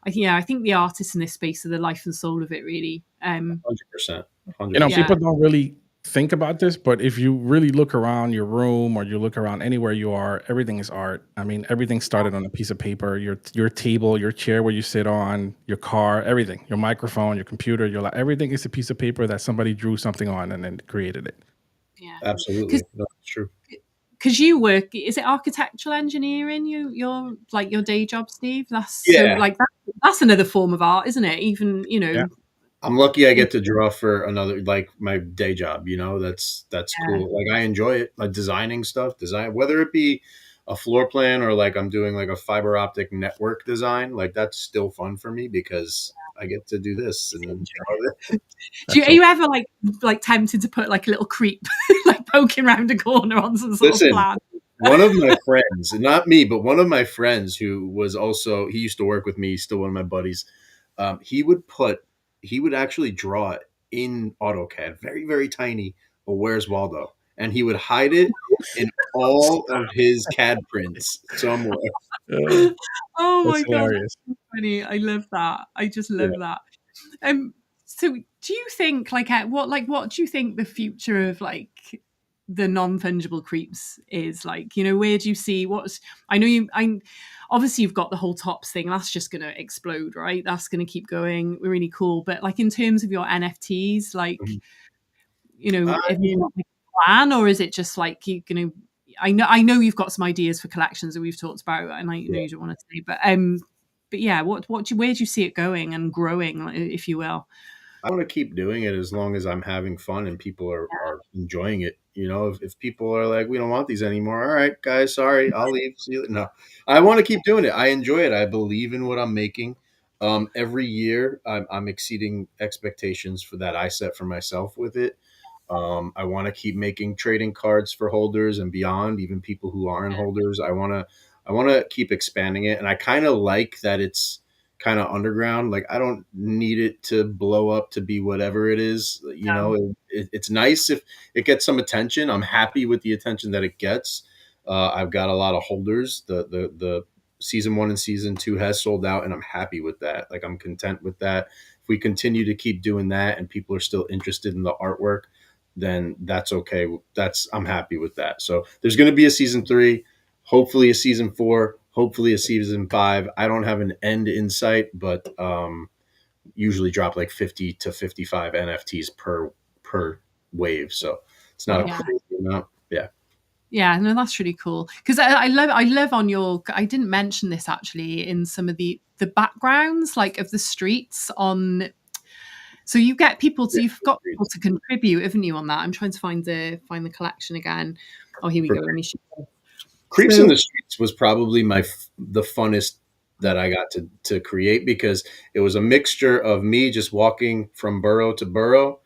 I think the artists in this space are the life and soul of it, really. 100%. People don't really think about this, but if you really look around your room or you look around anywhere you are, everything is art. I mean, everything started on a piece of paper. Your table, your chair where you sit on, your car, everything, your microphone, your computer, everything is a piece of paper that somebody drew something on and then created it. Yeah, absolutely. That's true. because you work, is it architectural engineering? You're like your day job, Steve. That's so Yeah. like that's another form of art, isn't it? Even Yeah. I'm lucky I get to draw for another, like my day job, that's cool. Like I enjoy it, like designing stuff, whether it be a floor plan or like I'm doing like a fiber optic network design, like that's still fun for me because I get to do this and then draw this. Are you ever like tempted to put like a little creep like poking around a corner on some sort of plan? One of my friends, not me, but one of my friends who was also, he used to work with me, he's still one of my buddies. He would actually draw it in AutoCAD, very, very tiny, but Where's Waldo? And he would hide it in all of his CAD prints somewhere. Oh my God, hilarious. that's so funny. I love that. I just love that. So do you think what do you think the future of like the non-fungible creeps is like? Where do you see obviously you've got the whole tops thing, that's just going to explode, right? That's going to keep going really cool. But like in terms of your NFTs, like have you got like a plan, or is it just like you're going to I know you've got some ideas for collections that we've talked about, and I know you don't want to say, but yeah, where do you see it going and growing, if you will? I want to keep doing it as long as I'm having fun and people are enjoying it. If people are like, we don't want these anymore. All right, guys, sorry, I'll leave. See you. No, I want to keep doing it. I enjoy it. I believe in what I'm making. Every year I'm exceeding expectations for that I set for myself with it. I want to keep making trading cards for holders and beyond, even people who aren't holders. I want to keep expanding it. And I kind of like that it's kind of underground. Like I don't need it to blow up to be whatever it is. It's nice if it gets some attention. I'm happy with the attention that it gets. I've got a lot of holders. The season 1 and season 2 has sold out, and I'm happy with that. Like I'm content with that. If we continue to keep doing that and people are still interested in the artwork, then that's okay. I'm happy with that. So there's going to be a season 3, hopefully a season 4, hopefully a season 5. I don't have an end in sight, but usually drop like 50 to 55 NFTs per wave. So it's not a crazy amount. Yeah. Yeah, no, that's really cool. Because I love on your, I didn't mention this actually in some of the backgrounds, like of the streets on. So you get people to, you've got people to contribute, haven't you, on that? I'm trying to find the collection again. Oh, here we go. Let me show you. Creeps in the Streets was probably the funnest that I got to create, because it was a mixture of me just walking from borough to borough.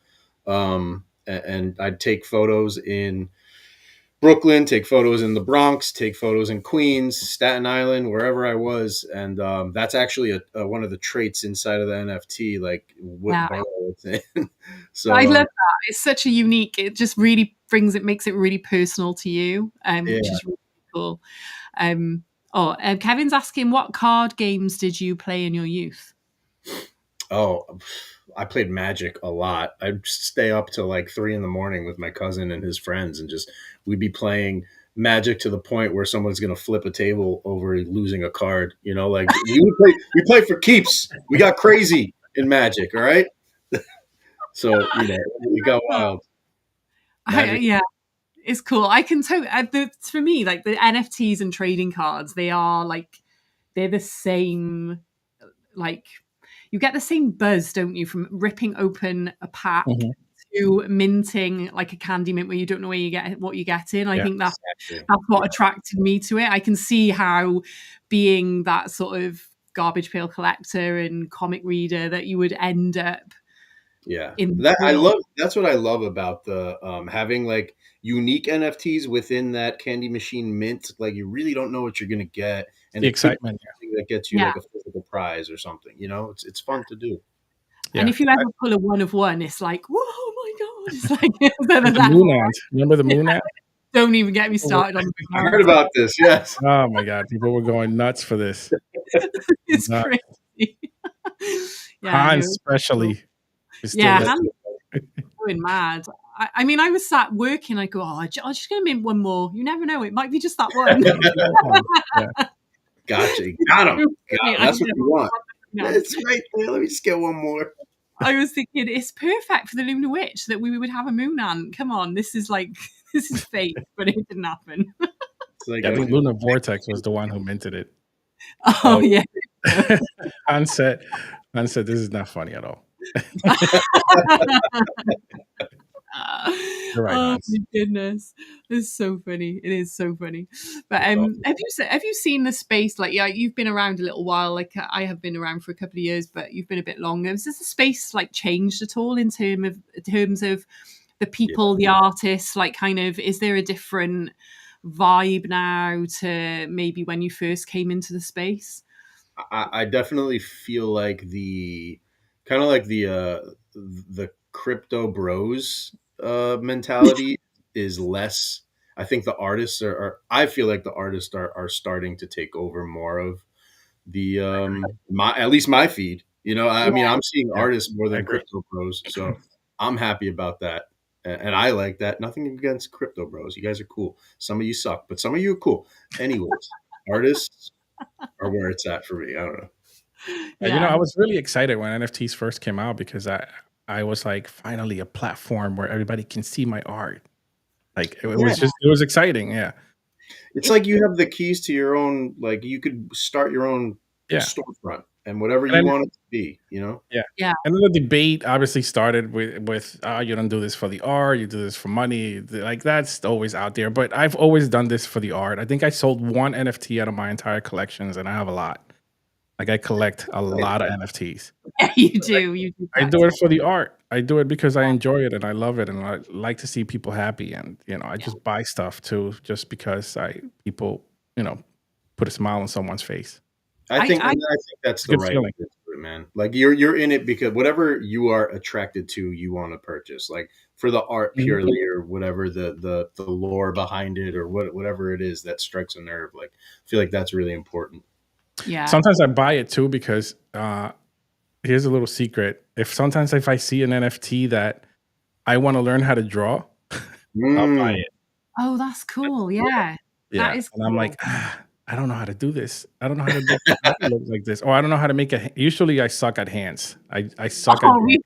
And I'd take photos in Brooklyn, take photos in the Bronx, take photos in Queens, Staten Island, wherever I was. And that's actually one of the traits inside of the NFT, like what borough it's in. So I love that. It's such a unique, it just really makes it really personal to you, which is really cool. Kevin's asking, what card games did you play in your youth? Oh, I played Magic a lot. I'd stay up till like 3 a.m. with my cousin and his friends, and we'd be playing Magic to the point where someone's going to flip a table over losing a card. Like we play for keeps. We got crazy in Magic. All right. So, we got wild. Yeah. It's cool. I can tell for me, like the NFTs and trading cards, they're the same, like you get the same buzz, don't you, from ripping open a pack to minting like a candy mint where you don't know what you get in. I think that's what attracted me to it. I can see how, being that sort of garbage pail collector and comic reader, that you would end up. Yeah, that's what I love about the having like unique NFTs within that candy machine mint. Like you really don't know what you're gonna get, and the excitement that gets you like a physical prize or something. It's fun to do. Yeah. And if you ever pull a 1 of 1, it's like, whoa, oh my God. It's like the moon ant. Remember the moon ant? Don't even get me started on the I heard about this, yes. Oh my God. People were going nuts for this. It's crazy. Hans especially. Going mad. I mean, I was sat working. I go, I'm just going to mint one more. You never know. It might be just that one. Gotcha. Got him. That's what you want. It's right there. Let me just get one more. I was thinking it's perfect for the Lunar Witch that we would have a moon ant. Come on, this is like this is fake, but it didn't happen. It's like Yeah, I think Lunar Vortex was the one who minted it. Oh yeah. Han said, "This is not funny at all." You're right, Oh Hans. my goodness, it's so funny. It is so funny. But have you seen the space? Like, yeah, you've been around a little while. Like I have been around for a couple of years, but you've been a bit longer. Has the space like changed at all in terms of the people, the artists? Like, kind of, is there a different vibe now to maybe when you first came into the space? I definitely feel like the kind of like the crypto bros mentality is less. I think the artists I feel like the artists are starting to take over more of the my at least my feed. You know, I mean, I'm seeing Yeah, artists more I than agree. crypto bros, so I'm happy about that. And I like that. Nothing against crypto bros. You guys are cool. Some of you suck, but some of you are cool. Anyways, artists are where it's at for me. I don't know. You know, I Yeah, was really excited when NFTs first came out because I was like, finally a platform where everybody can see my art. Like it Yeah. was it was exciting. Yeah. It's like you have the keys to your own, like you could start your own Yeah. storefront and whatever And you then, want it to be, you know? yeah. yeah. And then the debate obviously started with you don't do this for the art, you do this for money. Like that's always out there. But I've always done this for the art. I think I sold one NFT out of my entire collections, and I have a lot. Like I collect a lot of NFTs. Yeah, you do. You do. I do it for the art. I do it because I enjoy it and I love it and I like to see people happy. And I Yeah. just buy stuff too, just because people put a smile on someone's face. I think I that's It's a the good right feeling. way to do it, man. Like you're in it because whatever you are attracted to, you want to purchase. Like for the art Mhm. purely or whatever the lore behind it or whatever it is that strikes a nerve. Like I feel like that's really important. yeah. Sometimes I buy it too because here's a little secret. If I see an NFT that I want to learn how to draw, I'll buy Mm, it. Oh, that's cool. Yeah. That Yeah. is And I'm cool. like, I don't know how to do this. I don't know how to make it look like this. Or I don't know how to make it. Usually I suck at hands. I suck at Oh, drawing.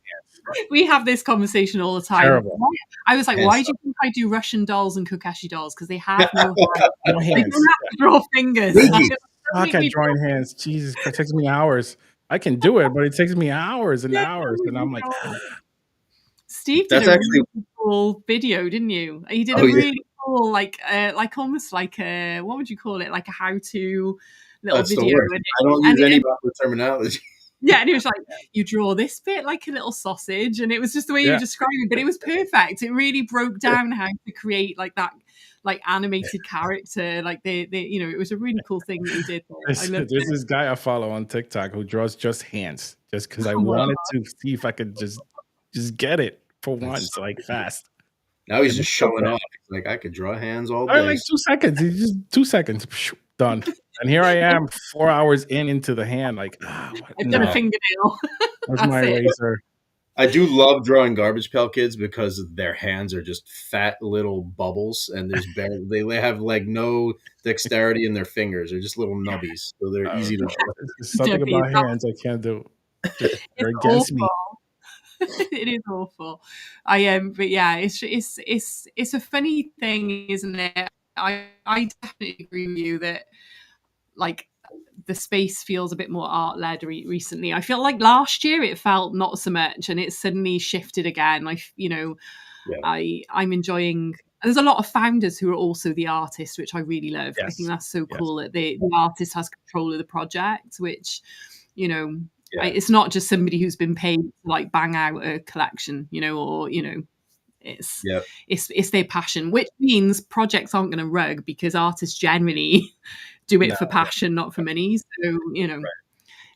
we have this conversation all the time. Terrible. I was like, and why do stuff. you think I do Russian dolls and Kokeshi dolls? Because they have no hands. No They don't hands. have to draw fingers. Vicki, Don't Suck make at me draw. drawing hands. Jesus Christ, it takes me hours. I can do it, but it takes me hours and Yeah, hours. don't And make I'm me like, draw. Steve did that's a actually really cool video, didn't you? He did oh a yeah, really cool, like almost like a, what would you call it? Like a how-to little that's the video. worst. I don't use any proper terminology. Yeah, and it was like, you draw this bit like a little sausage, and it was just the way you yeah. described it, but it was perfect. It really broke down how to create like that, like animated character. Like it was a really cool thing that you did there. I loved There's it. this guy I follow on TikTok who draws just hands, just because I Oh my wanted to see if I could just get it for That's once, so like funny. fast. Now he's And just it's so showing bad. off. He's like, I could draw hands all All right, day. like 2 seconds. It's just 2 seconds. Done. And here I am, 4 hours into the hand. Like, I've done a Yeah. no. fingernail. Where's That's my it. eraser? I do love drawing Garbage Pail Kids because their hands are just fat little bubbles, and they have like no dexterity in their fingers. They're just little nubbies, so they're Uh, easy to draw. there's something Debbie, about hands I can't do. They're it's against awful. me. It is awful. But yeah, it's a funny thing, isn't it? I definitely agree with you that like the space feels a bit more art led recently. I feel like last year it felt not so much, and it's suddenly shifted again. Yeah, I'm enjoying. There's a lot of founders who are also the artist, which I really love. I think Yes. that's so Yes. cool that the artist has control of the project, which you know yeah, it's not just somebody who's been paid to like bang out a collection, or it's yeah. it's their passion, which means projects aren't going to rug because artists generally do it No. for passion, not for money. So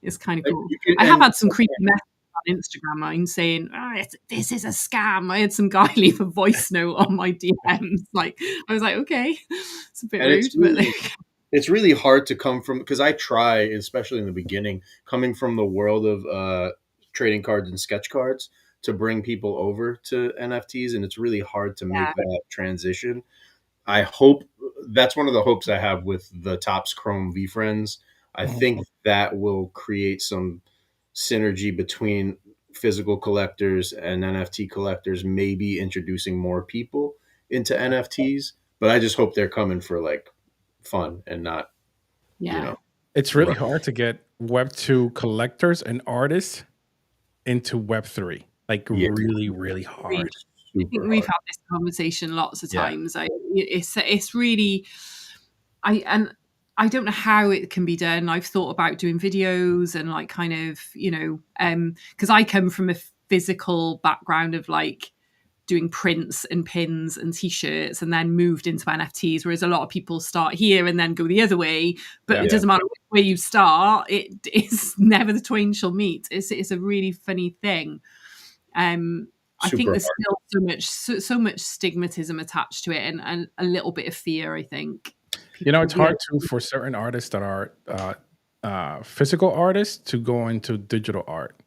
it's kind of Like, cool. you could, I have and had some creepy messages on Instagram I'm saying, this is a scam. I had some guy leave a voice note on my DMs. Like I was like, okay, it's a bit and rude, but like, it's really hard to come from because I try, especially in the beginning, coming from the world of trading cards and sketch cards to bring people over to NFTs, and it's really hard to yeah, make that transition. I hope that's one of the hopes I have with the Topps Chrome V Friends. I think that will create some synergy between physical collectors and NFT collectors, maybe introducing more people into NFTs, but I just hope they're coming for like fun and not, you know, It's really hard to get Web 2 collectors and artists into Web 3. Like yeah, really, really hard. I think super we've hard. had this conversation lots of Yeah. times. It's really, I don't know how it can be done. I've thought about doing videos and like kind of, because I come from a physical background of like doing prints and pins and t-shirts and then moved into NFTs, whereas a lot of people start here and then go the other way. But it doesn't matter where you start, it is never the twain shall meet. It's a really funny thing. I think there's still so much stigmatism attached to it and a little bit of fear, I think. It's hard too for certain artists that are physical artists to go into digital art.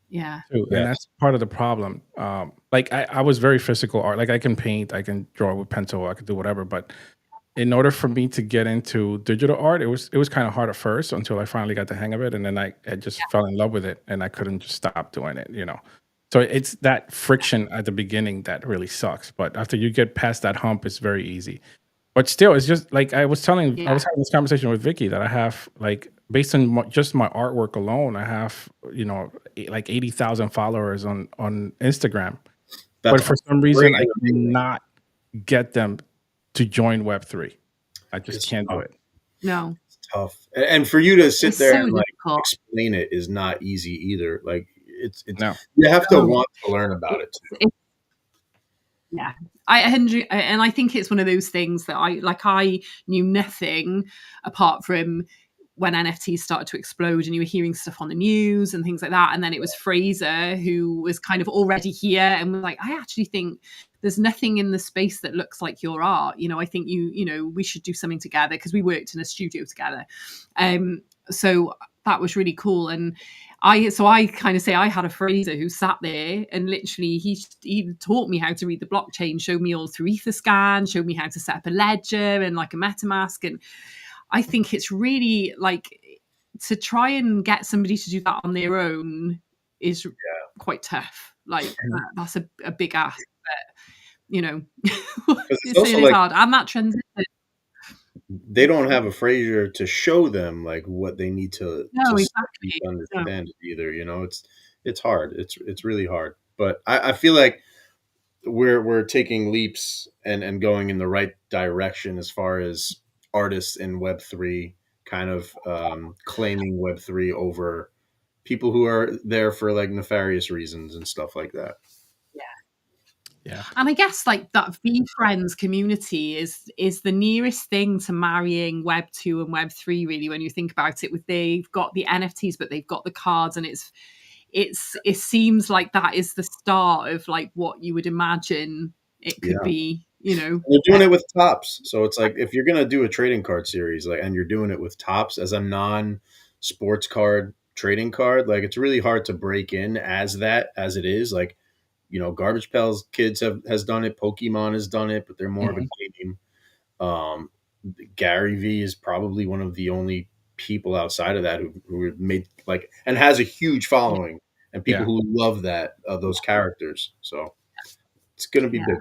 Yeah. Too. And that's part of the problem. Like I was very physical art. Like I can paint, I can draw with pencil, I can do whatever. But in order for me to get into digital art, it was kind of hard at first until I finally got the hang of it. And then I just fell in love with it and I couldn't just stop doing it, So it's that friction at the beginning that really sucks. But after you get past that hump, it's very easy. But still, it's just like I was having this conversation with Vicki that I have like based on just my artwork alone, I have like 80,000 followers on Instagram. But for some reason, I cannot get them to join Web3. I just can't do it. No, it's tough. And for you to sit there so and like difficult. explain it is not easy either. Like it's No. you have to want to learn about it too. Yeah. I think it's one of those things that I knew nothing apart from when NFTs started to explode and you were hearing stuff on the news and things like that. And then it was Fraser who was kind of already here and was like, I actually think there's nothing in the space that looks like your art. I think we should do something together because we worked in a studio together. So that was really cool. And I kind of say I had a Fraser who sat there and literally he taught me how to read the blockchain, showed me all through Etherscan, showed me how to set up a ledger and like a MetaMask. And I think it's really like to try and get somebody to do that on their own is quite tough. Like that's a big ask, but it's hard. And that transition. They don't have a Fraser to show them like what they need to understand it either. It's hard. It's really hard. But I feel like we're taking leaps and going in the right direction as far as artists in Web3 kind of claiming Web3 over people who are there for like nefarious reasons and stuff like that. Yeah. And I guess like that VFriends community is the nearest thing to marrying Web 2 and Web 3 really when you think about it. They've got the NFTs but they've got the cards and it seems like that is the start of like what you would imagine it could be, They're doing it with Topps. So it's like if you're going to do a trading card series and you're doing it with Topps as a non-sports card trading card, like it's really hard to break in as it is. Like Garbage Pails Kids has done it. Pokemon has done it, but they're more of a game. Gary Vee is probably one of the only people outside of that who made like and has a huge following and people who love those characters. So it's going to be big.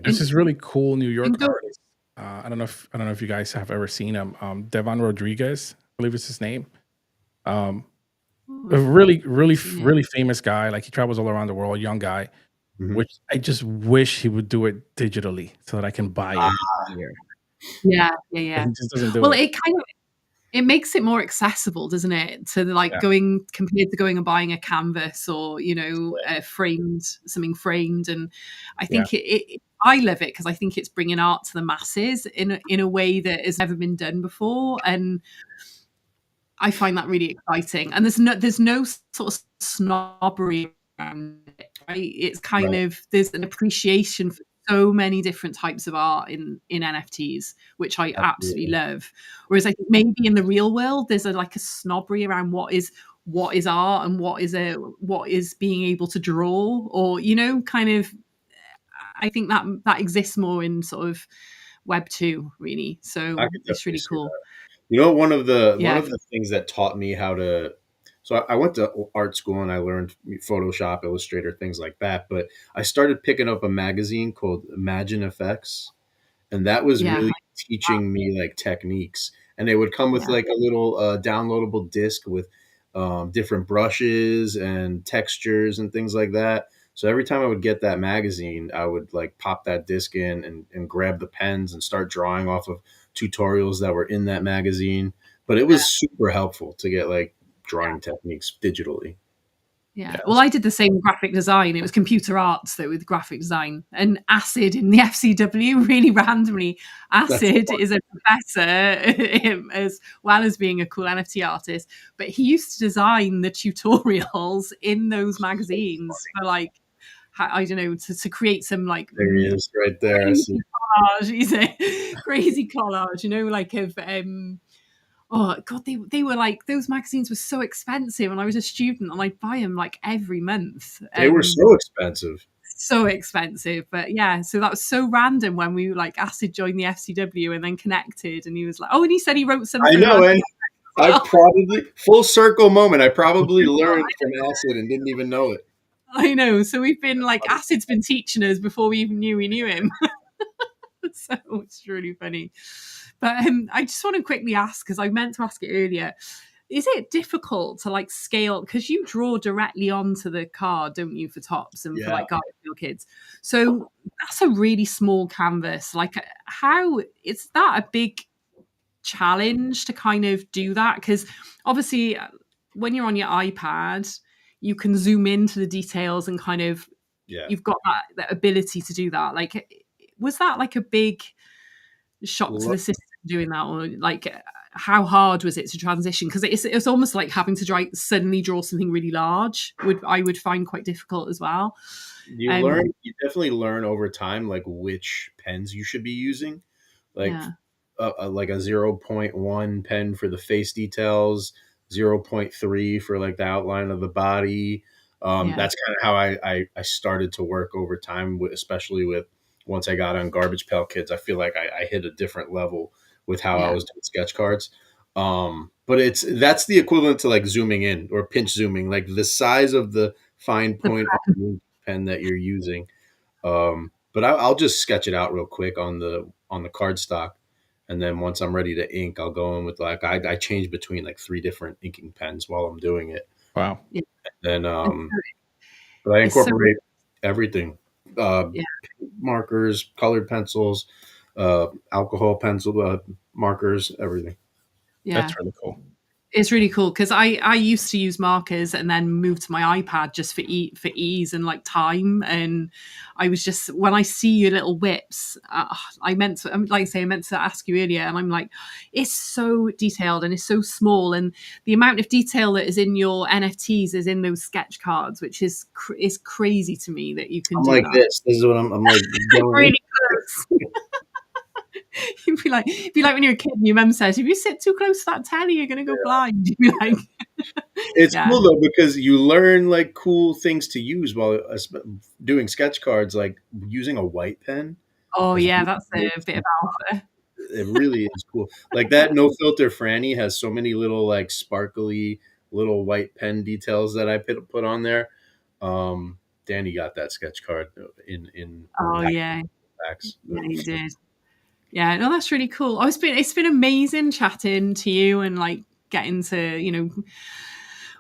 This is really cool New York artist. I don't know if you guys have ever seen him. Devon Rodriguez, I believe is his name. A really, really, really famous guy. Like he travels all around the world. Young guy. Which I just wish he would do it digitally so that I can buy it here. Yeah. He just doesn't do it kind of it makes it more accessible, doesn't it? To like compared to going and buying a canvas or something framed. And I think I love it because I think it's bringing art to the masses in a way that has never been done before, and I find that really exciting. And there's no sort of snobbery around it, right? It's kind of there's an appreciation for so many different types of art in NFTs, which I absolutely love. Whereas I think maybe in the real world, there's a snobbery around what is art and what is being able to draw, or kind of. I think that exists more in sort of Web 2, really. So it's really cool. One of the things that taught me how to. So I went to art school and I learned Photoshop, Illustrator, things like that. But I started picking up a magazine called Imagine Effects, and that was Yeah. really teaching me like techniques. And they would come with Yeah. like a little downloadable disc with different brushes and textures and things like that. So every time I would get that magazine, I would like pop that disc in and grab the pens and start drawing off of tutorials that were in that magazine. But it was super helpful to get like drawing techniques digitally. Yeah. Well, I did the same graphic design. It was computer arts though with graphic design, and Acid in the FCW really randomly. Acid is a professor as well as being a cool NFT artist, but he used to design the tutorials in those magazines for like, I don't know, to create some like There he is right there. I see. collage. He's a crazy collage, you know, like of oh god, they were like, those magazines were so expensive, and I was a student and I'd buy them like every month. They were so expensive. So expensive. But yeah, so that was so random when we like Acid joined the FCW and then connected, and he was like, oh, and he said he wrote something. I know, and I probably full circle moment. I probably learned from Acid and didn't even know it. I know. So we've been like, Acid's been teaching us before we even knew we knew him. So it's really funny. But I just want to quickly ask, because I meant to ask it earlier, is it difficult to like scale, because you draw directly onto the card, don't you, for tops and for like Garfield kids? So that's a really small canvas. Like, how is that a big challenge to kind of do that? Because obviously when you're on your iPad, you can zoom into the details and kind of you've got that ability to do that. Like, was that like a big shock to the system doing that, or like how hard was it to transition? Because it's almost like having to suddenly draw something really large. I would find quite difficult as well. You definitely learn over time like which pens you should be using, like like a 0.1 pen for the face details, 0.3 for like the outline of the body. That's kind of how I started to work over time, especially with once I got on Garbage Pail Kids. I feel like I hit a different level with how I was doing sketch cards. But that's the equivalent to like zooming in or pinch zooming, like the size of the fine point of the pen that you're using. But I'll just sketch it out real quick on the cardstock. And then once I'm ready to ink, I'll go in with like, I change between like 3 different inking pens while I'm doing it. Wow. And then, but I incorporate everything. Markers, colored pencils, alcohol pencil, markers, everything. Yeah. That's really cool. It's really cool because I used to use markers and then moved to my iPad just for ease and like time. And I was just, when I see your little whips, I meant to ask you earlier, and I'm like, it's so detailed and it's so small, and the amount of detail that is in your NFTs is in those sketch cards, which is crazy to me that you can do like that. This is what I'm like. Really close. You'd be like when you're a kid and your mum says, if you sit too close to that telly, you're going to go blind. You'd be like, it's cool though, because you learn like cool things to use while doing sketch cards, like using a white pen. Oh yeah, that's a bit of alpha. It really is cool. Like that No Filter Franny has so many little like sparkly little white pen details that I put on there. Danny got that sketch card in packs. Yeah, he did. Yeah, no, that's really cool. It's been amazing chatting to you and like getting to, you know,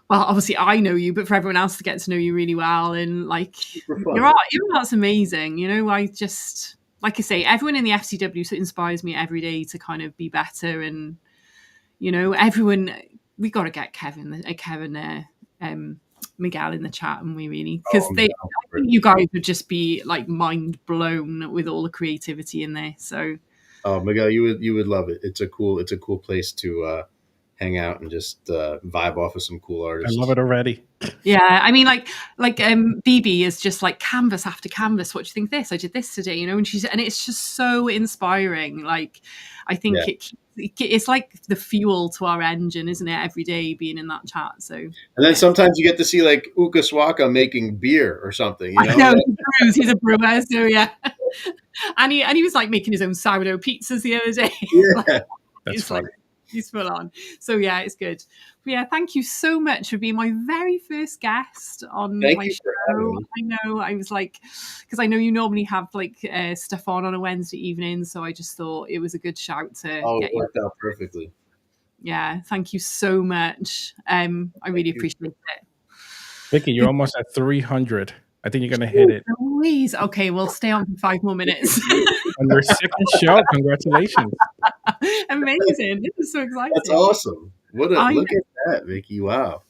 well, obviously I know you, but for everyone else to get to know you really well, and like your art's amazing. You know, I just, like I say, everyone in the FCW inspires me every day to kind of be better, and you know, we got to get Kevin, Miguel in the chat, and we really, because I think you guys would just be like mind blown with all the creativity in there. So. Oh, Miguel, you would love it. It's a cool place to hang out and just vibe off of some cool artists. I love it already. Yeah, I mean, like BB is just like canvas after canvas. What do you think of this? I did this today, you know, and it's just so inspiring. Like, I think it's like the fuel to our engine, isn't it? Every day being in that chat. So, and then sometimes you get to see like Uka Swaka making beer or something. You know? I know he's a brewer, so yeah. And he was like making his own sourdough pizzas the other day. Yeah, that's funny. He's full on. So yeah, it's good. But yeah, thank you so much for being my very first guest on Thank my you for having show. me. I know I was like, because I know you normally have like stuff on a Wednesday evening, so I just thought it was a good shout to Oh, it get you. worked out perfectly. Yeah, thank you so much. I really appreciate it. Vicki, you're almost at 300. I think you're gonna hit it Louise. Okay, we'll stay on for 5 more minutes. on your second show. Congratulations! Amazing. This is so exciting. That's awesome. Look I at that, Vicki. Wow.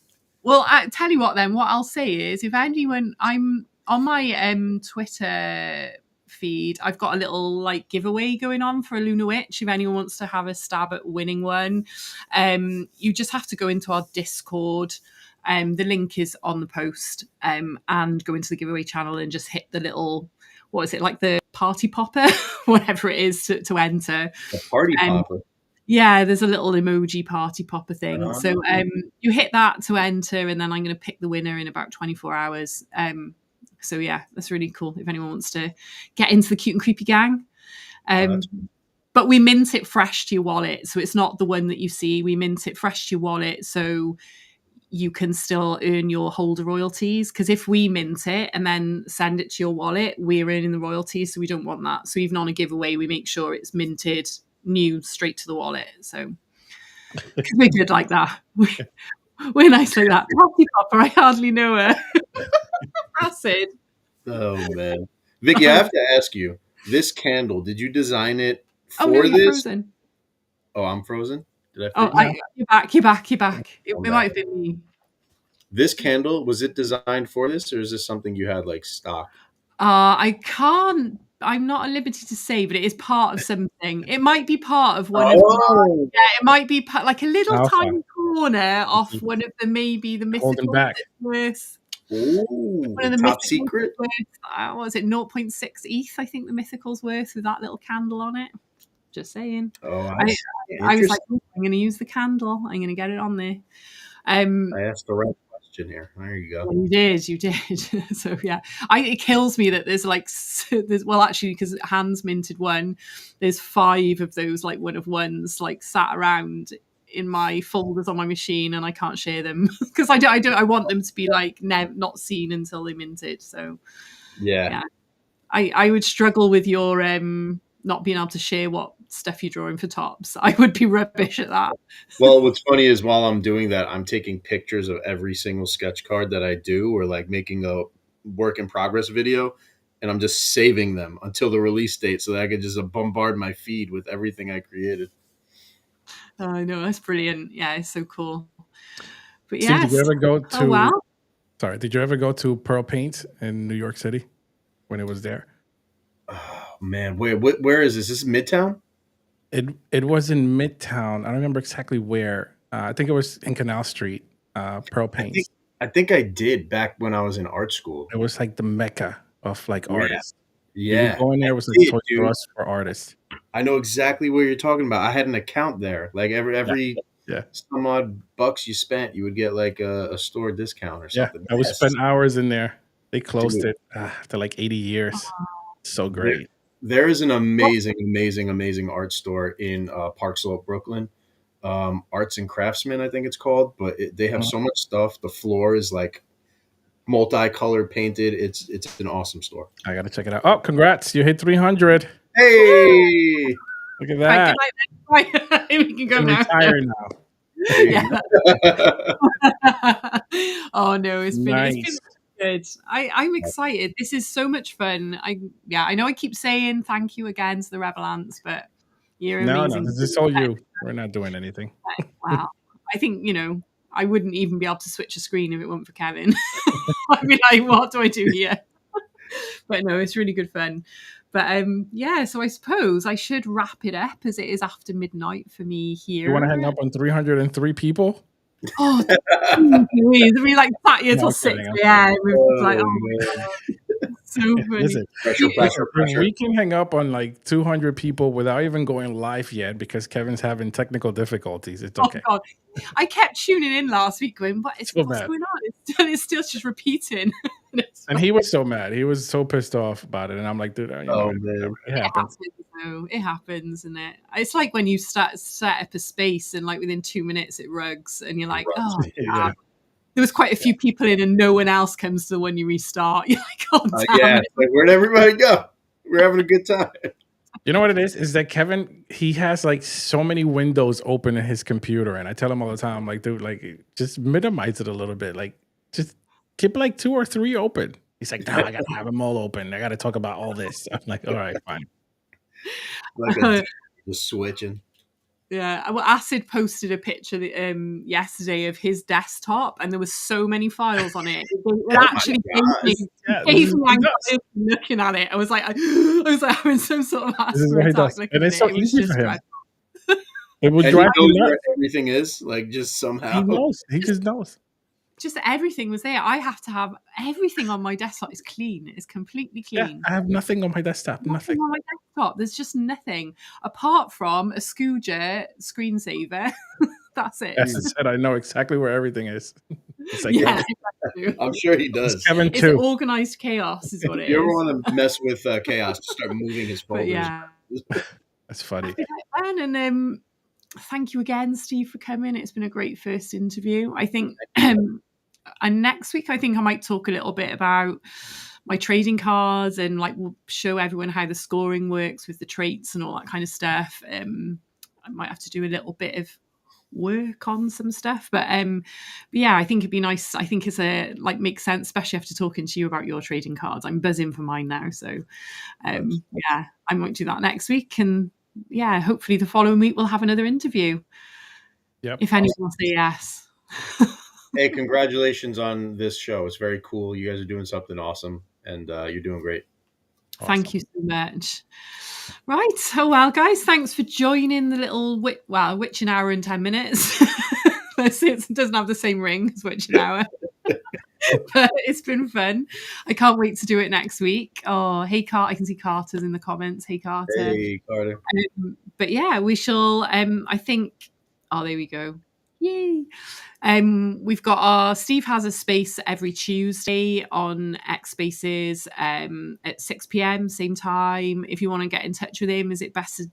Well, I tell you what then, what I'll say is if anyone, I'm on my Twitter feed, I've got a little like giveaway going on for a Lunar Witch. If anyone wants to have a stab at winning one, you just have to go into our Discord. The link is on the post, and go into the giveaway channel and just hit the little, what is it, like the party popper, whatever it is to enter. A party popper. Yeah, there's a little emoji party popper thing. So you hit that to enter, and then I'm going to pick the winner in about 24 hours. So yeah, that's really cool if anyone wants to get into the Cute and Creepy gang. But we mint it fresh to your wallet. So it's not the one that you see. We mint it fresh to your wallet so you can still earn your holder royalties. Because if we mint it and then send it to your wallet, we're earning the royalties. So we don't want that. So even on a giveaway, we make sure it's minted new straight to the wallet. So we're good like that. We're nice like that. Party popper, I hardly know her. Acid. Oh man, Vicki, I have to ask you: this candle, did you design it for you're this? Frozen. Oh, I'm frozen. Did you're back. It might have been me. This candle, was it designed for this, or is this something you had like stock? I can't. I'm not at liberty to say, but it is part of something. It might be part of one of the, it might be like a little tiny corner off one of the maybe the mythical worth. One of the top secret. What was it? 0.6 ETH, I think the mythical's worth with that little candle on it. Just saying. Oh, I was like, I'm going to use the candle. I'm going to get it on there. I asked the right question here. There you go. You did. So yeah, it kills me that there's well, actually, because Hans minted one, there's 5 of those like one of ones like sat around in my folders on my machine, and I can't share them because I want them to be like not seen until they minted. So yeah. I would struggle with your not being able to share what stuff you're drawing for tops. I would be rubbish at that. Well, what's funny is while I'm doing that, I'm taking pictures of every single sketch card that I do, or like making a work in progress video, and I'm just saving them until the release date so that I can just bombard my feed with everything I created. I know, that's brilliant. Yeah, it's so cool. But yeah, did you ever go to? Oh, wow. Sorry, did you ever go to Pearl Paint in New York City when it was there? Oh man, where is this? This is Midtown. It was in Midtown. I don't remember exactly where. I think it was in Canal Street. Pearl Paint. I think I did back when I was in art school. It was like the mecca of like artists. Yeah, going there was a Toys R Us for artists. I know exactly what you're talking about. I had an account there. Like every some odd bucks you spent, you would get like a store discount or something. Yeah, I would spend hours in there. They closed it after like 80 years. So great. There is an amazing art store in Park Slope, Brooklyn. Arts and Craftsman, I think it's called. But they have so much stuff. The floor is like multicolored painted. It's an awesome store. I gotta check it out. Oh, congrats! You hit 300. Hey, look at that. We can go now. Retire now. Yeah. Oh no, it's been good. I'm excited. This is so much fun. I know I keep saying thank you again to the Rebel Ants, but you're amazing. No, this is all you. We're not doing anything. Wow. I think, I wouldn't even be able to switch a screen if it weren't for Kevin. I'd be like, what do I do here? But no, it's really good fun. But so I suppose I should wrap it up as it is after midnight for me here. You want to hang up on 303 people? Oh, please. We like sat here till 6 a.m. Like, oh my God. So funny. Pressure. We can hang up on like 200 people without even going live yet because Kevin's having technical difficulties. It's okay. Oh God. I kept tuning in last week going, what's going on? It's still just repeating. And he was so mad. He was so pissed off about it. And I'm like, dude, it happens. know, it happens, isn't it? It's like when you set up a space and like within 2 minutes it rugs and you're like, oh, Yeah. there was quite a few people in and no one else comes to the one you restart. You're like, oh, damn Yeah, it. it's like, where'd everybody go? We're having a good time. You know what it is? Is that Kevin, he has like so many windows open in his computer. And I tell him all the time, like, dude, like, just minimize it a little bit. Like, just keep like 2 or 3 open. He's like, no, I got to have them all open. I got to talk about all this. I'm like, all right, fine. Like a just switching. Yeah, well, Acid posted a picture yesterday of his desktop, and there was so many files on it. It actually gave me anxiety looking at it. I was like having some sort of asthma attack. And it's so easy for him. It would and drive he knows me nuts. where everything is, like just somehow. He knows. He just knows. Just everything was there. I have to have everything on my desktop is clean. It's completely clean. Yeah, I have nothing on my desktop. Nothing on my desktop. There's just nothing apart from a Scooger screensaver. That's it. As I said, I know exactly where everything is. It's like, yeah, I'm sure he does. Kevin it's too. organized chaos is what it is. You ever want to mess with chaos, to start moving his folders. But yeah. That's funny. And thank you again, Steve, for coming. It's been a great first interview. I think and next week I think I might talk a little bit about my trading cards and like we'll show everyone how the scoring works with the traits and all that kind of stuff. I might have to do a little bit of work on some stuff, but yeah, I think it'd be nice. I think it's makes sense, especially after talking to you about your trading cards. I'm buzzing for mine now, so yeah, I might do that next week, and yeah, hopefully the following week we'll have another interview. Yep. If anyone will say yes. Hey, congratulations on this show. It's very cool. You guys are doing something awesome, and you're doing great. Awesome. Thank you so much. Right. Oh, well, guys, thanks for joining the little Witchin Hour in 10 minutes. It doesn't have the same ring as Witchin Hour. But it's been fun. I can't wait to do it next week. Oh, hey, Carter. I can see Carter's in the comments. Hey, Carter. Hey, Carter. But yeah, we shall, I think, oh, there we go. Yay. We've got Steve has a space every Tuesday on X Spaces at 6 p.m. same time. If you want to get in touch with him, is it best to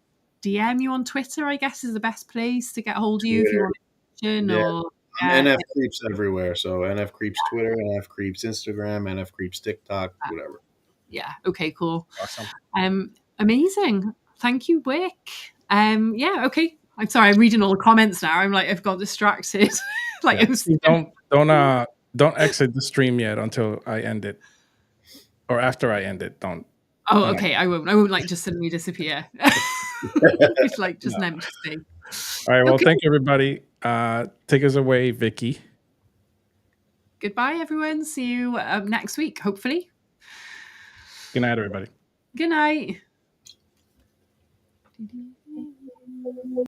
DM you on Twitter? I guess is the best place to get a hold of you if you want to question or NF Creeps everywhere. So NF Creeps Twitter, NF Creeps Instagram, NF Creeps TikTok, whatever. Yeah. Okay. Cool. Awesome. Amazing. Thank you, Wick. Yeah. Okay. I'm sorry. I'm reading all the comments now. I'm like, I've got distracted. Don't exit the stream yet until I end it, or after I end it. Don't. Oh, okay. I won't like just suddenly disappear. It's like just an empty space. All right. Well, thank you, everybody. Take us away, Vicki. Goodbye, everyone. See you next week, hopefully. Good night, everybody. Good night.